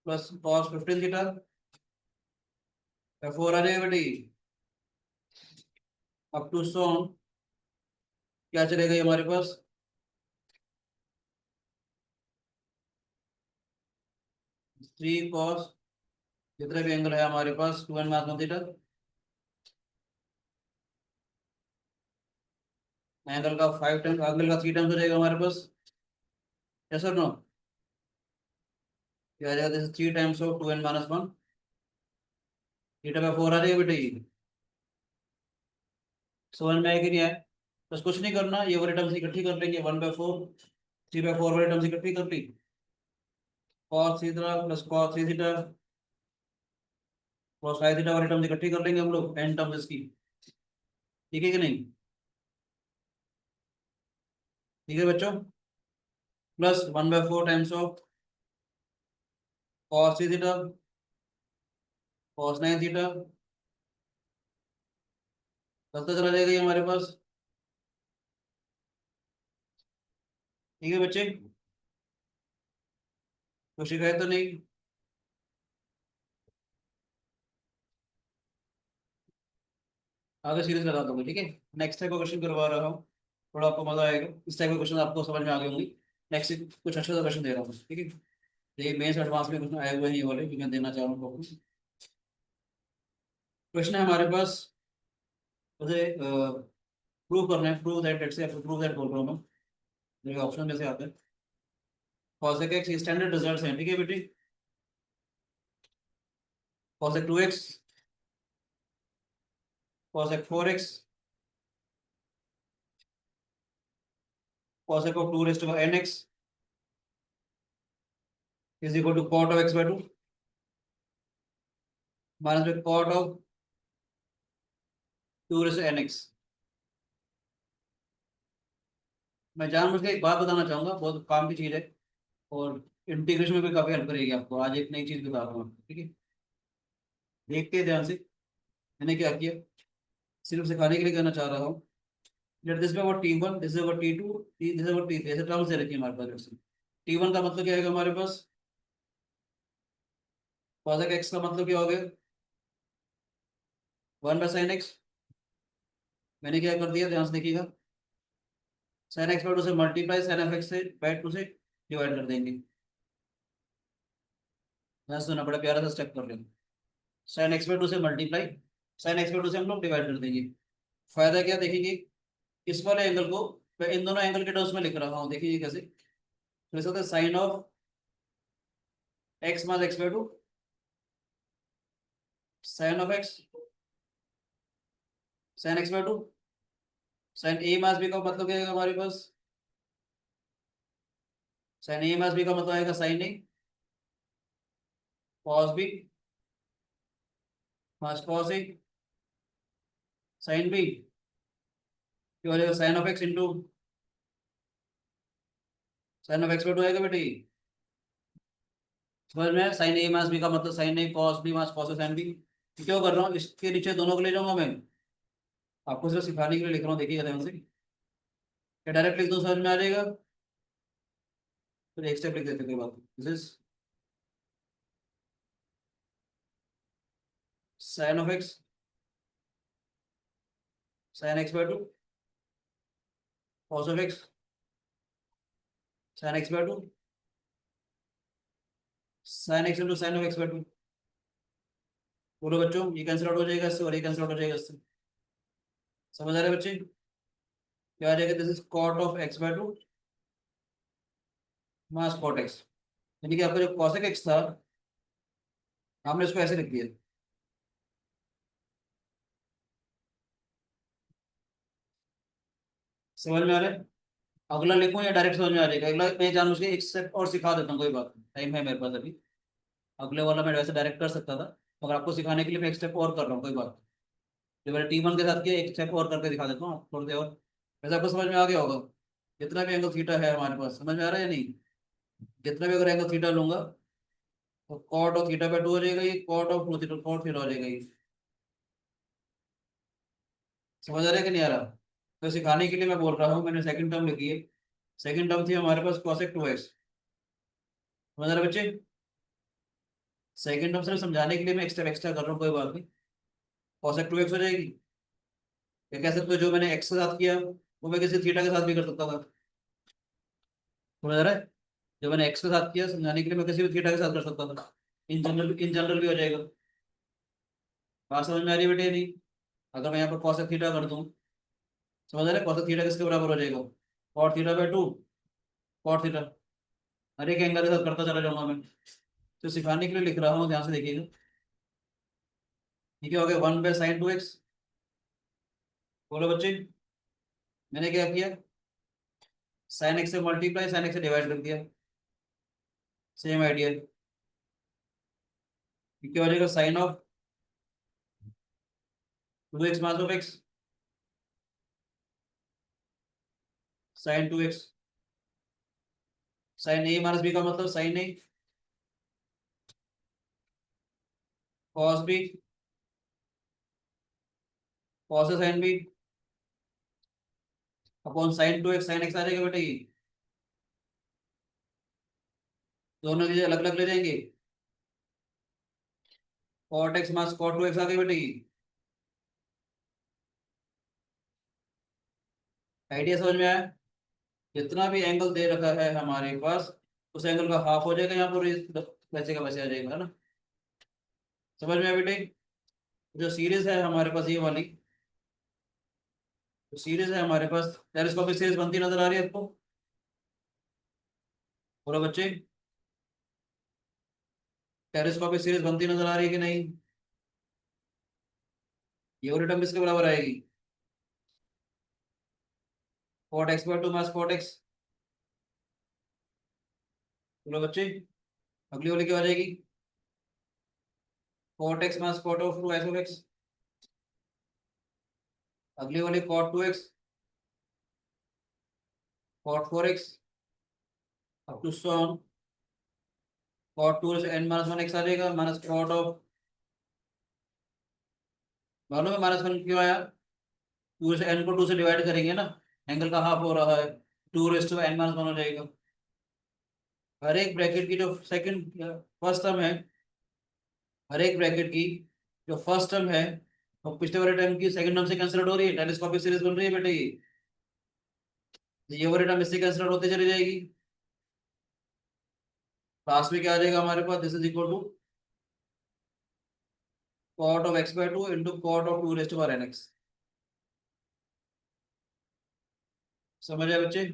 plus cos fifteen theta by four आ जाएगा बेटे। अप टू सॉन क्या चलेगा ये हमारे पास? थ्री कॉस जितना भी एंगल है हमारे पास two N minus one theta, angle का फाइव टाइम्स, एंगल का थ्री टाइम्स हो जाएगा हमारे पास। यस और नो? क्या आ जाएगा? This three times of two N minus one theta by four आ जाएगा बेटे ये। समझ में आएगा कि नहीं आया? बस कुछ नहीं करना, ये वाली टर्म्स इकट्ठी कर लेंगे, one by four three by four वाली टर्म्स इकट्ठी कर ली, cos theta plus cos three theta cos five theta वाली टर्म्स इकट्ठी कर लेंगे हम लोग, एन टर्म्स इसकी। ठीक है कि नहीं? ठीक है बच्चों, plus one by four times of cos three theta cos nine theta, चलता चला जाएगा ये हमारे पास। ठीक है बच्चे, कोई शिकायत तो नहीं? आगे सीरीज लगा दूंगा, ठीक है। नेक्स्ट टाइप का क्वेश्चन करवा रहा हूँ, थोड़ा आपको मजा आएगा, इस टाइप के क्वेश्चन आपको समझ में आ गए होंगे। नेक्स्ट कुछ अच्छा सा क्वेश्चन दे रहा हूँ, ठीक है। ये मेंस एडवांस में क्वेश्चन आए हुए हैं ये वाले जो मैं देना चाह रहा हूँ आपको। क्वेश्चन है हमारे पास, मुझे प्रूव करना है, prove that, let's say prove that बोल रहा हूँ मैं, मेरे ऑप्शन में से आते हैं। cosec x स्टैंडर्ड रिजल्ट्स हैं, ठीक है बेटी। cosec 2x cosec 4x cosec of 2 raised to nx is equal to cot of x by 2 minus में cot of 2 raised to nx। मैं जानबूझ के एक बात बताना चाहूंगा, बहुत काम की चीज है और इंटीग्रेशन में भी काफी हेल्प करेगी आपको। आज एक नई चीज बता रहा हूँ आपको, ठीक है। देखते हैं ध्यान से, मैंने क्या किया, सिर्फ सिखाने के लिए कहना चाह रहा हूँ। Let this be about T1, this is about T2, this is about T3, ऐसे टर्म्स दे रखी है हमारे पास। T1 का मतलब क्या आएगा हमारे पास? cosec x का मतलब क्या हो गया? 1 बाय साइन एक्स। मैंने क्या कर दिया, ध्यान से देखिएगा, साइन एक्स बाय 2 से मल्टीप्लाई साइन एफ एक्स से बाय 2 से डिवाइड कर देंगे। ध्यान से सुनना, बड़ा प्यारा सा स्टेप कर लेंगे। साइन एक्स बाय 2 से मल्टीप्लाई साइन एक्स बाय 2 से हम लोग डिवाइड कर देंगे। फायदा क्या देखेंगे, इस वाले एंगल को मैं इन दोनों एंगल के टर्म्स में लिख रहा हूँ, देखिए कैसे। तो ऐसा होता है sine of x minus x by 2 sine of x sine x by 2 sine a minus B का मतलब क्या आएगा हमारे पास? साइन ए माइनस बी का मतलब आएगा sine A cos B minus cos a sine b, क्या हो जाएगा? Sine of x into sine of x by 2 आएगा बेटे। समझ में? साइन ए माइनस बी का मतलब साइन ए cos B minus cos sine B. क्यों कर रहा हूँ, इसके नीचे दोनों को ले जाऊंगा मैं, आपको सिर्फ सिखाने के लिए लिख रहा हूँ, देखिएगा ध्यान से। क्या डायरेक्ट लिख दो, समझ में आ जाएगा? फिर एक स्टेप लिख देते कोई बात, this is sine of x sine x by 2 cos of x sine x by 2 sine x into sine of x by 2। बोलो बच्चों, ये कैंसिल आउट हो जाएगा इससे और ये कैंसिल आउट हो जाएगा इससे। समझ आ रहे बच्चे? क्या आ जाएगा? This is cot of x by 2 minus cot x, यानी कि आपका जो कॉसेक एक्स था हमने इसको ऐसे लिख दिया। समझ में आ रहा है? अगला लिखूं या डायरेक्ट समझ में आ जाएगा? अगला मैं जानबूझ के एक स्टेप और सिखा देता हूँ, कोई बात नहीं, टाइम है मेरे पास अभी। अगले वाला मैं वैसे डायरेक्ट कर सकता था, मगर आपको सिखाने के लिए मैं एक स्टेप और कर रहा हूँ, कोई बात नहीं। जो मैंने T1 के साथ किया, एक स्टेप और करके दिखा देता हूँ थोड़ी देर और। वैसे आपको समझ में आ गया होगा, जितना भी एंगल थीटा है हमारे पास, समझ में आ रहा है या नहीं? जितना भी अगर एंगल थीटा लूंगा तो कॉट ऑफ थीटा बाय 2 हो जाएगा, ये cot of 2 theta, cot theta हो जाएगा ये। समझ आ रहा है कि नहीं आ रहा? तो सिखाने के लिए मैं बोल रहा हूँ, मैंने सेकंड टर्म लिखी है। सेकंड टर्म थी हमारे पास cosec 2x। समझ आ रहा है बच्चे? सेकंड टर्म सिर्फ समझाने के लिए मैं एक्स्ट्रा एक्स्ट्रा कर रहा हूँ, कोई बात नहीं। cosec 2x हो जाएगी। या कह सकते हो जो मैंने x के साथ किया वो मैं किसी थीटा के साथ भी कर सकता था। समझ आ रहा है? जो मैंने x के साथ किया समझाने के लिए मैं किसी भी थीटा के साथ कर सकता था। इन जनरल भी हो जाएगा। बात समझ में आ रही है बेटे या नहीं? अगर मैं यहाँ पर cosec थीटा कर दूँ, समझ आ रहा है? cosec थीटा किसके बराबर हो जाएगा? cot theta by 2, cot theta. हर एक एंगल के साथ करता चला जाऊंगा मैं। तो सिखाने के लिए लिख रहा हूँ, ध्यान से देखिएगा। ठीक है, हो गया 1/sin 2x। बोलो बच्चे, मैंने क्या किया? साइन एक्स से मल्टीप्लाई, साइन एक्स से डिवाइड कर दिया। Same idea. क्या हो जाएगा? Sine of 2x mass of x, sine 2x। Sine a minus B का मतलब साइन ए, cos b, cos sine b upon sine 2x। Sine x आ जाएगा बेटा ये। दोनों चीजें अलग अलग ले जाएंगे। Cot x mass cot 2x आ गई बेटा ये। आइडिया समझ में आया? जितना भी एंगल दे रखा है हमारे पास, उस एंगल का हाफ हो जाएगा यहाँ पर, वैसे का वैसे आ जाएगा, है ना? समझ में आया बेटे? जो सीरीज है हमारे पास ये वाली, जो सीरीज है हमारे पास, टेलीस्कोपिक सीरीज बनती नजर आ रही है आपको? बोलो बच्चे, टेलीस्कोपिक सीरीज बनती नजर आ रही है कि नहीं? ये वाली टर्म किसके बराबर आएगी? Cot x by 2 minus cot x. बोलो बच्चे, अगली वाली क्या हो जाएगी? Cot x minus cot of 2 x of x. अगली वाली cot 2x, cot 4x, up to so on. Cot 2 से n माइनस 1 x आ जाएगा, माइनस कॉट ऑफ, मालूम है माइनस 1 क्यों आया? 2 से n को 2 से डिवाइड करेंगे ना, एंगल का हाफ हो रहा है, 2 रेज़ टू n माइनस 1 हो जाएगा। हर एक ब्रैकेट की जो सेकंड फर्स्ट टर्म है, हर एक ब्रैकेट की जो फर्स्ट टर्म है वो पिछले वाले टर्म की सेकंड टर्म से कैंसिल हो रही है। टेलीस्कोपिक सीरीज बन रही है बेटे ये वाली टर्म इससे कैंसिल होते चली जाएगी। लास्ट में क्या आ जाएगा हमारे पास? This is equal to cot of x by 2 into cot of 2 rays to power n x। समझ आए बच्चे?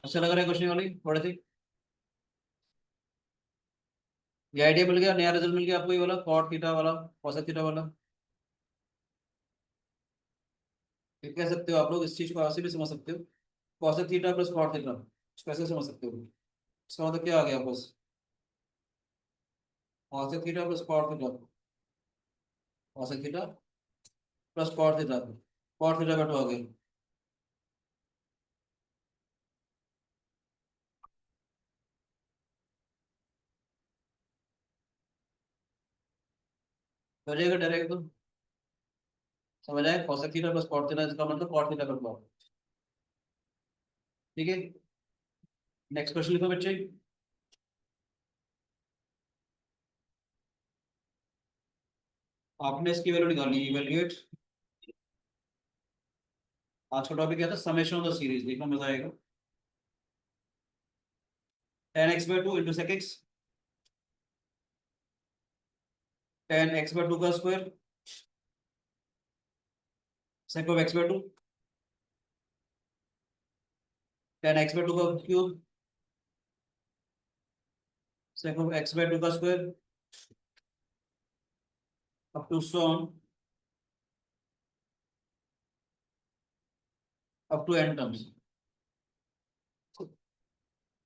अच्छा लग रहा है क्वेश्चन वाली थोड़ी सी? ये आइडिया मिल गया, नया रिजल्ट मिल गया आपको, ये वाला कॉट थीटा वाला, कोसेक थीटा वाला। ये कह सकते हो आप लोग, इस चीज को ऐसे भी समझ सकते हो, cosec theta plus cot theta, इसको ऐसे समझ सकते हो। इसका मतलब क्या आ गया बस? Cosec theta plus cot theta, cosec theta plus cot theta, cot theta का 2 आ गया। हो जाएगा डायरेक्ट तो। समझ आए? Cosec theta plus cot theta, इसका मतलब कॉट थीटा का 2। ठीक है, नेक्स्ट क्वेश्चन लिखो बच्चे। आपने इसकी वैल्यू निकालनी है, इवैल्यूएट। आज का टॉपिक क्या था? Summation of the series. देखना मजा आएगा। tan x by 2 into sec x, tan x by 2 का square, sec of x by 2, tan x by 2 का cube, sec of x by 2 का square up to so on up to n terms.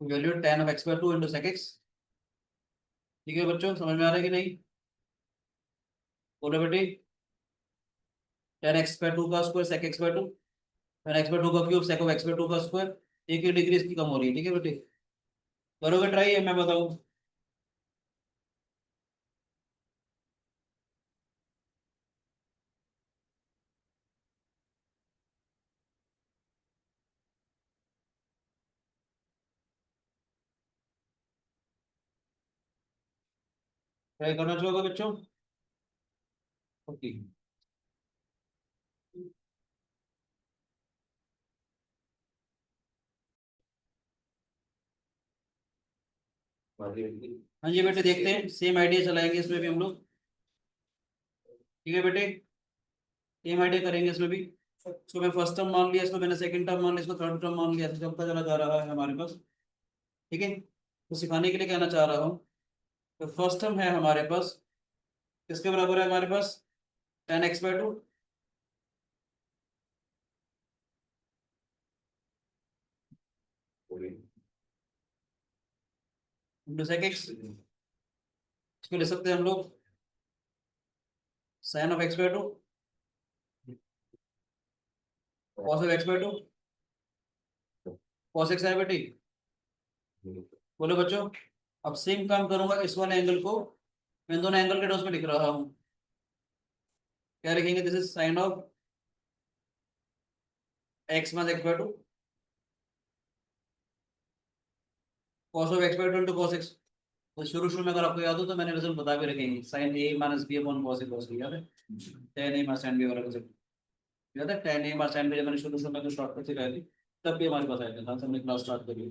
Value tan of x by 2 into sec x. ठीक है बच्चों, समझ में आ रहा है कि नहीं? बोलो बेटे, tan x by 2 का square sec x by 2, tan x by 2 का cube sec of x by 2 का स्क्वायर, एक ही डिग्री इसकी कम हो रही है। ठीक है बेटे, करोगे ट्राई है, मैं बताऊं? ट्राई करना चाहोगे बच्चों? ओके, हाँ जी बेटे, देखते हैं, सेम आइडिया चलाएंगे इसमें भी हम लोग। ठीक है बेटे, सेम आइडिया करेंगे इसमें भी। इसको मैं फर्स्ट टर्म मान लिया, इसको मैंने सेकंड टर्म मान लिया, इसको थर्ड टर्म मान लिया, तो चलता चला जा रहा है हमारे पास। ठीक है, तो सिखाने के लिए कहना चाह रहा हूँ, तो फर्स्ट टर्म है हमारे पास, किसके बराबर है हमारे पास? tan x by 2 into sec x। इसको ले सकते हैं हम लोग sin of x by 2 cos of x by 2 cos x है बेटी। बोलो बच्चों, अब सेम काम करूंगा, इस वाले एंगल को मैं दोनों एंगल के टर्म्स में लिख रहा हूँ। क्या लिखेंगे? This is sine of x minus x by 2 cos of x by 2 into cos x। तो शुरू में अगर आपको याद हो तो मैंने रिजल्ट बता भी रखेंगे, sine a minus b upon cos a cos b, याद है? tan a minus tan b वाला रिजल्ट याद है? tan a minus tan b जब मैंने शुरू में तो शॉर्टकट सिखाई थी, तब भी हमारे पास आया था, हमने क्लास स्टार्ट करी।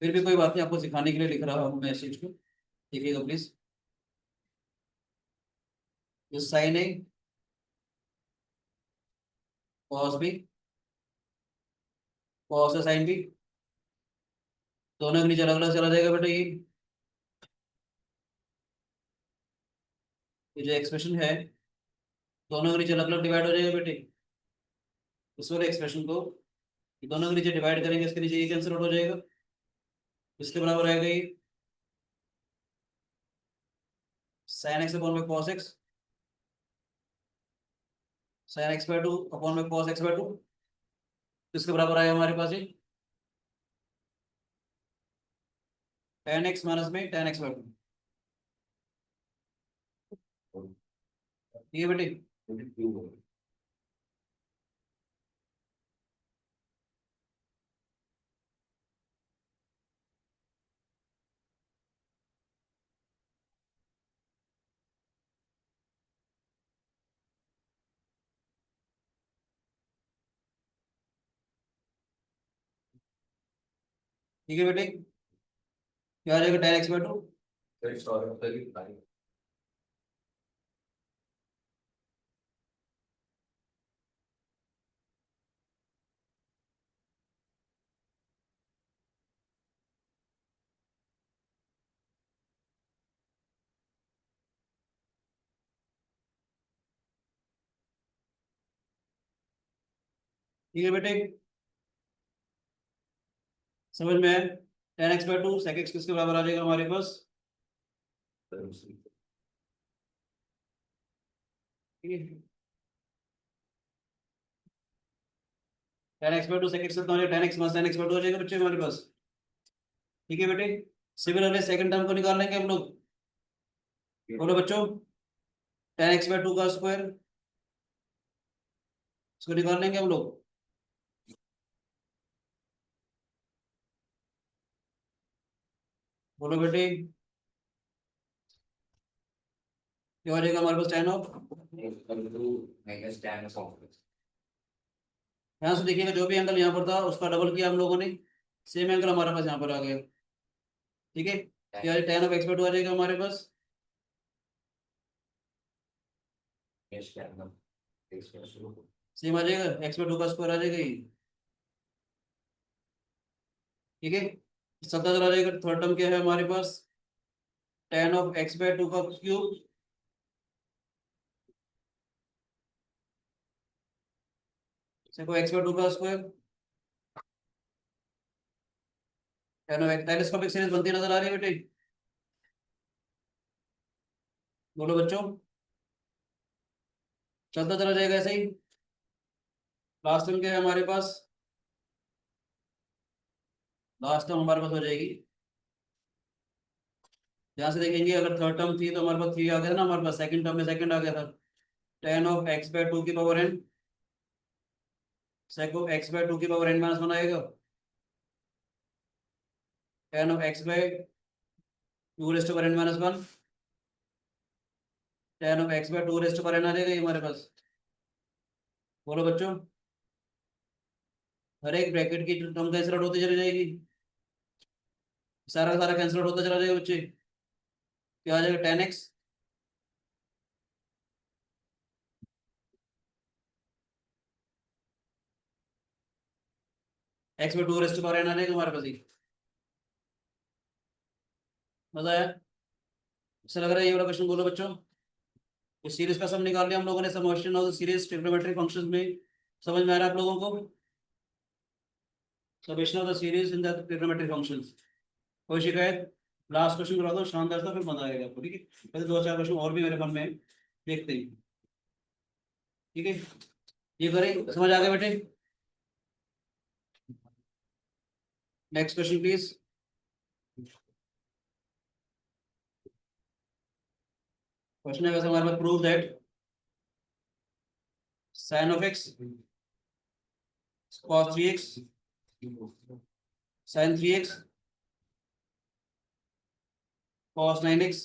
फिर भी कोई बात नहीं, आपको सिखाने के लिए लिख रहा हूँ मैं इस चीज को, देखिएगा प्लीज। ये sign a cos b cos a sin b, दोनों के नीचे अलग अलग चला जाएगा बेटा। ये जो एक्सप्रेशन है, दोनों के नीचे अलग अलग डिवाइड हो जाएगा बेटे। इस वाले एक्सप्रेशन को ये दोनों के नीचे डिवाइड करेंगे, इसके नीचे ये कैंसिल आउट हो जाएगा, इसके बराबर आएगा ये sin x अपॉन में cos x, sin x by 2 upon में cos x by 2, इसके बराबर आएगा हमारे पास ये tan x माइनस में tan x by 2। ठीक है बेटे, ठीक है बेटे, क्या आ जाएगा? tan x by 2 ठीक है बेटे, समझ में है? tan x by 2 sec x किसके बराबर आ जाएगा हमारे पास? ठीक है, tan x by 2 sec x कितना हो जाएगा? tan x minus tan x by 2 हो जाएगा बच्चे हमारे पास। ठीक है बेटे, सिमिलरली सेकंड टर्म को निकाल लेंगे हम लोग। बोलो बच्चों, tan x by 2 का स्क्वायर, इसको निकाल लेंगे हम लोग। बोलो बेटे, क्या हो जाएगा हमारे पास? tan of, minus tan of यहाँ से देखिएगा, जो भी एंगल यहाँ पर था उसका डबल किया हम लोगों ने, सेम एंगल हमारे पास यहाँ पर आ गया। ठीक है, क्या tan ऑफ x by 2 आ जाएगा हमारे पास? सेम आ जाएगा, x by 2 का स्क्वायर आ जाएगा ये। ठीक है, चलता चला जाएगा। थर्ड टर्म क्या है हमारे पास? tan ऑफ x बाय 2 का क्यूब सेको x बाय 2 का square tan of x telescopic series बनती नजर आ रही है बेटे? बोलो बच्चों, चलता चला जाएगा ऐसे ही। लास्ट टर्म क्या है हमारे पास? लास्ट टर्म हमारे पास हो जाएगी, यहाँ से देखेंगे अगर थर्ड टर्म थी तो हमारे पास 3 आ गया था ना, हमारे पास सेकंड टर्म में सेकंड आ गया था, tan ऑफ x बाय 2 की power n sec of x by 2 की पावर n माइनस 1 आएगा, tan of x by 2 raised power n minus 1, tan of x by 2 raised power n आ जाएगा ये हमारे पास। बोलो बच्चों, हर एक ब्रैकेट की टर्म कैंसिल आउट होती चली जाएगी, सारा का सारा कैंसिल आउट होता चला जाएगा बच्चे। क्या आ जाएगा? tan x x by 2 raised power n आ जाएगा हमारे पास ही। मजा आया? अच्छा लग रहा है ये वाला क्वेश्चन? बोलो बच्चों, इस सीरीज का सम निकाल लिया हम लोगों ने, summation of the series trigonometric functions में। समझ में आ रहा है आप लोगों को? Summation of the series in the trigonometric functions. कोई शिकायत? लास्ट क्वेश्चन करा दो, शानदार था, फिर मजा आएगा आपको। ठीक है, पहले 2-4 क्वेश्चन और भी मेरे मन में है, देखते हैं। ठीक है, ये करें, समझ आ गया बेटे? Next question please. क्वेश्चन है वैसे हमारे पास, prove that sin of x cos 3x sin 3x cos 9x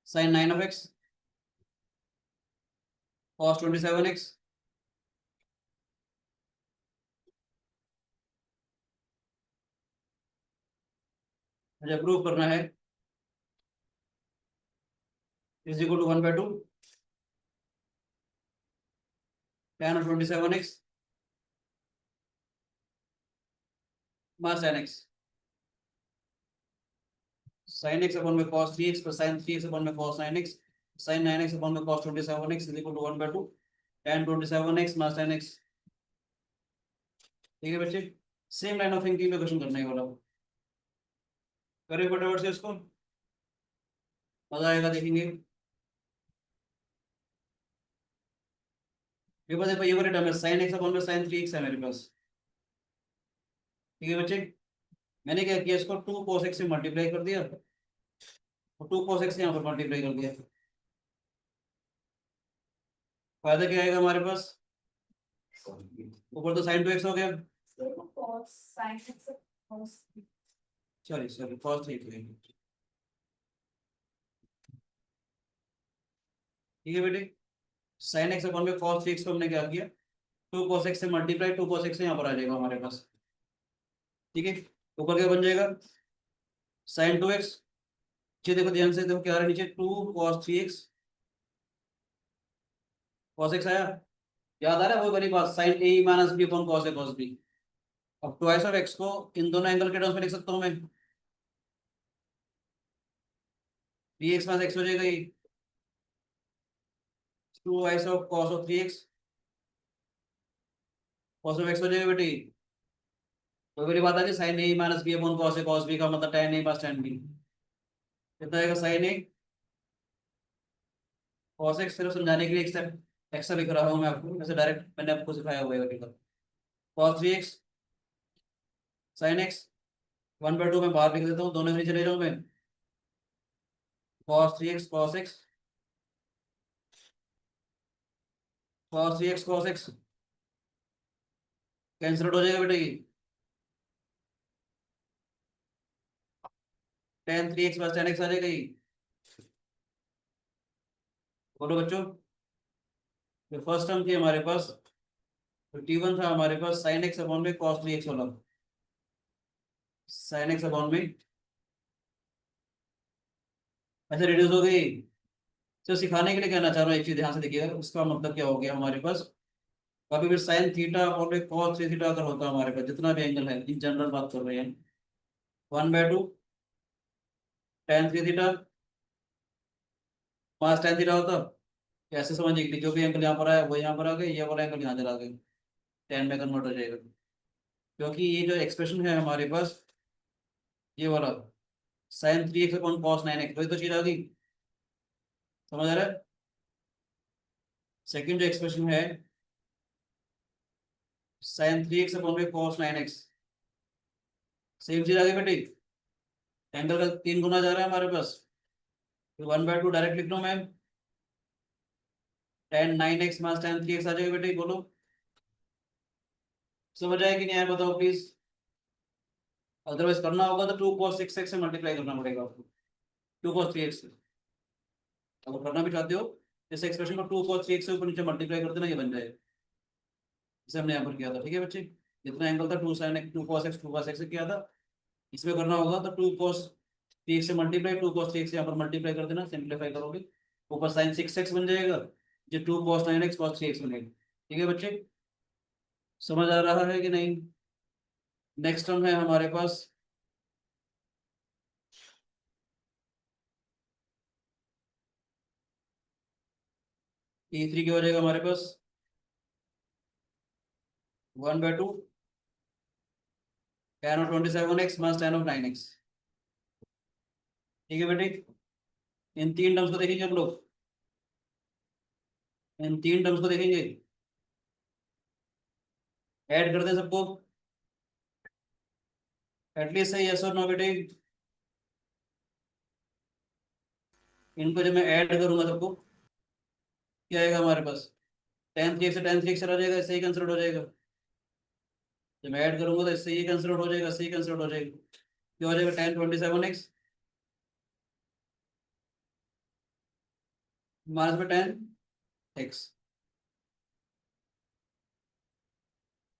sin 9 of x cos 27x मुझे प्रूव करना है is equal to 1/2 tan of 27x minus tan x sin x upon में cos 3x plus sin 3x upon में cos 9x sin 9x upon में cos 27x is equal to 1/2 tan 27x minus tan x। ठीक है बच्चे, same line of thinking में question करने वाला हूँ, करें फटाफट से इसको, मजा आएगा देखेंगे। ये बस ये वाले टर्म है, sin x अपॉन में sin 3x है मेरे पास। ठीक है बच्चे, मैंने क्या किया, इसको 2 cos x से मल्टीप्लाई कर दिया और 2 cos x यहाँ पर मल्टीप्लाई कर दिया। फायदा क्या आएगा हमारे पास? ऊपर तो sin 2x हो गया, सॉरी सॉरी cos 3x। ठीक है बेटे, sin x अपॉन में cos 3x को हमने क्या किया, 2 cos x से मल्टीप्लाई, 2 cos x से यहाँ पर आ जाएगा हमारे पास। ठीक है, ऊपर क्या बन जाएगा, sin 2x, ये देखो ध्यान से, देखो क्या आ रहा है नीचे, 2 cos 3x cos x आया, याद आ रहा है वो वाली बात, sin a minus b upon cos a cos b। अब ट्वाइस ऑफ x को इन दोनों एंगल के टर्म्स में लिख सकता हूँ मैं, bx माइनस x हो जाएगा ये, 2 of cos of 3x cos of x हो जाएगा बेटे। तो मेरी बात आ गई, sin a minus b upon cos a cos b का मतलब tan a minus tan b, कितना आएगा sin a cos x। सिर्फ समझाने के लिए एक्स्ट्रा लिख रहा हूँ मैं आपको, वैसे डायरेक्ट मैंने आपको सिखाया हुआ है cos 3x sin x 1/2 में बाहर लिख देता हूँ, दोनों नीचे ले जाऊँ मैं, cos 3x cos x cos 3x cos x cancel out हो जाएगा बेटा ये, tan 3x plus tan x आ जाएगा ये। बोलो बच्चों, जो फर्स्ट टर्म थी हमारे पास, तो t1 था हमारे पास sin x अपॉन में cos 3x वाला, sin x अपॉन में ऐसे रिड्यूस हो गई। तो सिखाने के लिए कहना चाह रहा हूँ, एक चीज ध्यान से देखिएगा, उसका मतलब क्या हो गया हमारे पास, कभी भी sin थीटा और में cos 3 थीटा अगर होता है हमारे पास, जितना भी एंगल है, इन जनरल बात कर रहे हैं, 1/2 tan 3 थीटा मास tan थीटा होता, ऐसे समझिए कि जो भी एंगल यहाँ पर आया वो यहाँ पर आ गया, ये वाला एंगल यहाँ चला गया, tan में कन्वर्ट हो जाएगा, क्योंकि ये जो एक्सप्रेशन है हमारे पास ये वाला sin 3x upon cos 9x, वही तो चीज आ गई, समझ आ रहा है। सेकंड जो एक्सप्रेशन है sin 3x अपॉन में cos 9x, सेम चीज आ गई बेटी, एंगल का 3 गुना जा रहा है हमारे पास, तो 1/2 डायरेक्ट लिख लो मैम, tan 9x मास tan 3x आ जाएगा बेटी, बोलो समझ आएगी नहीं यार, बताओ प्लीज, अदरवाइज करना होगा तो 2 cos 6x से मल्टीप्लाई करना पड़ेगा आपको, 2 cos 3x से, अगर करना भी चाहते हो इस एक्सप्रेशन को 2 cos 3x से ऊपर नीचे मल्टीप्लाई कर देना, ये बन जाएगा, इसे हमने यहाँ पर किया था, ठीक है बच्चे, जितना एंगल था 2 sin x 2 cos x 2 cos x से किया था, इसमें करना होगा तो 2 cos 3x से मल्टीप्लाई 2 cos 3x से यहाँ पर मल्टीप्लाई कर देना, सिंप्लीफाई करोगे ऊपर sin 6x बन जाएगा, जो 2 cos 9x cos 3x बनेगा, ठीक है बच्चे, समझ आ रहा है कि नहीं। नेक्स्ट टर्म है हमारे पास E3 क्या हो जाएगा हमारे पास 1/2 tan of 27x minus tan of 9x, ठीक है बेटे, इन तीन टर्म्स को देखेंगे हम लोग, इन तीन टर्म्स को देखेंगे, ऐड कर दें सबको, एटलीस्ट सही यस और नो बेटे, इनको जब मैं ऐड करूंगा सबको क्या आएगा हमारे पास, tan 3x चला जाएगा, इससे ही कंसिडर हो जाएगा, जब मैं ऐड करूंगा तो इससे ही कंसिडर हो जाएगा, इससे ही कंसिडर हो जाएगा, क्या हो जाएगा tan 27x माइनस में tan x,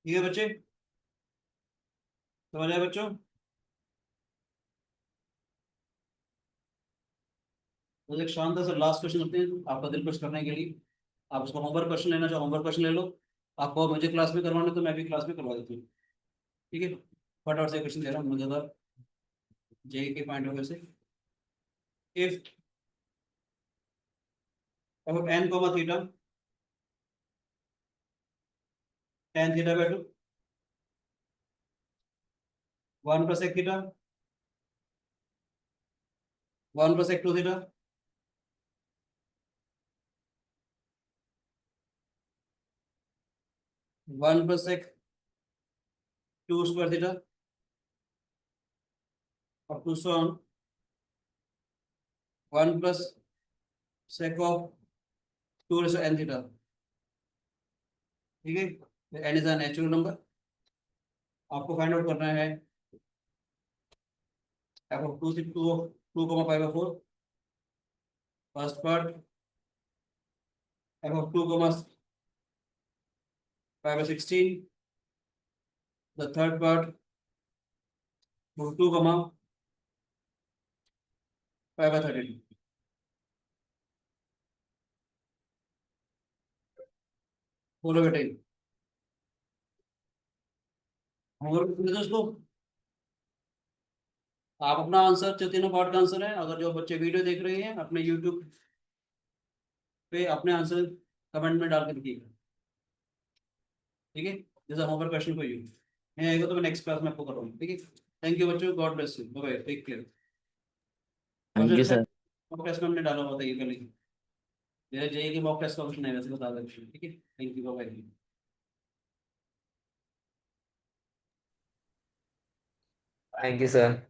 ठीक है बच्चे, समझ आए बच्चों। तो एक शानदार सा लास्ट क्वेश्चन करते हैं आपका दिल खुश करने के लिए, आप उसको होमवर्क क्वेश्चन लेना चाहो होमवर्क क्वेश्चन ले लो, आपको मुझे क्लास में करवाना तो मैं भी क्लास में करवा देती हूँ, ठीक है, फटाफट से क्वेश्चन दे रहा हूँ मुझे ज़्यादा जेई के पॉइंट ऑफ व्यू से, इफ अब n comma theta tan theta by 2 1 plus sec theta 1 plus sec 2 theta 1 plus sec 2 square theta और 2 so on 1 plus sec of 2 rays to n theta, ठीक है, n is a natural number, आपको find out करना है f of 2 2 pi by 4, first part f of 2 pi bye 16, the third part 2 pi by 32, बोलो बेटे homework दोस्तों, आप अपना आंसर जो तीनों पार्ट का आंसर है, अगर जो बच्चे वीडियो देख रहे हैं अपने यूट्यूब पे अपने आंसर कमेंट में डाल के दिखिएगा, ठीक है, जैसा होमवर्क क्वेश्चन को यू मैं आएगा तो मैं नेक्स्ट क्लास में आपको कराऊंगा, ठीक है, थैंक यू बच्चों, God bless you, bye bye, take care, thank you sir. Mock test में हमने डाला हुआ था ये कल ही, मेरे जेई की मॉक टेस्ट का क्वेश्चन है वैसे बता दें, ठीक है, thank you, bye bye. Thank you sir.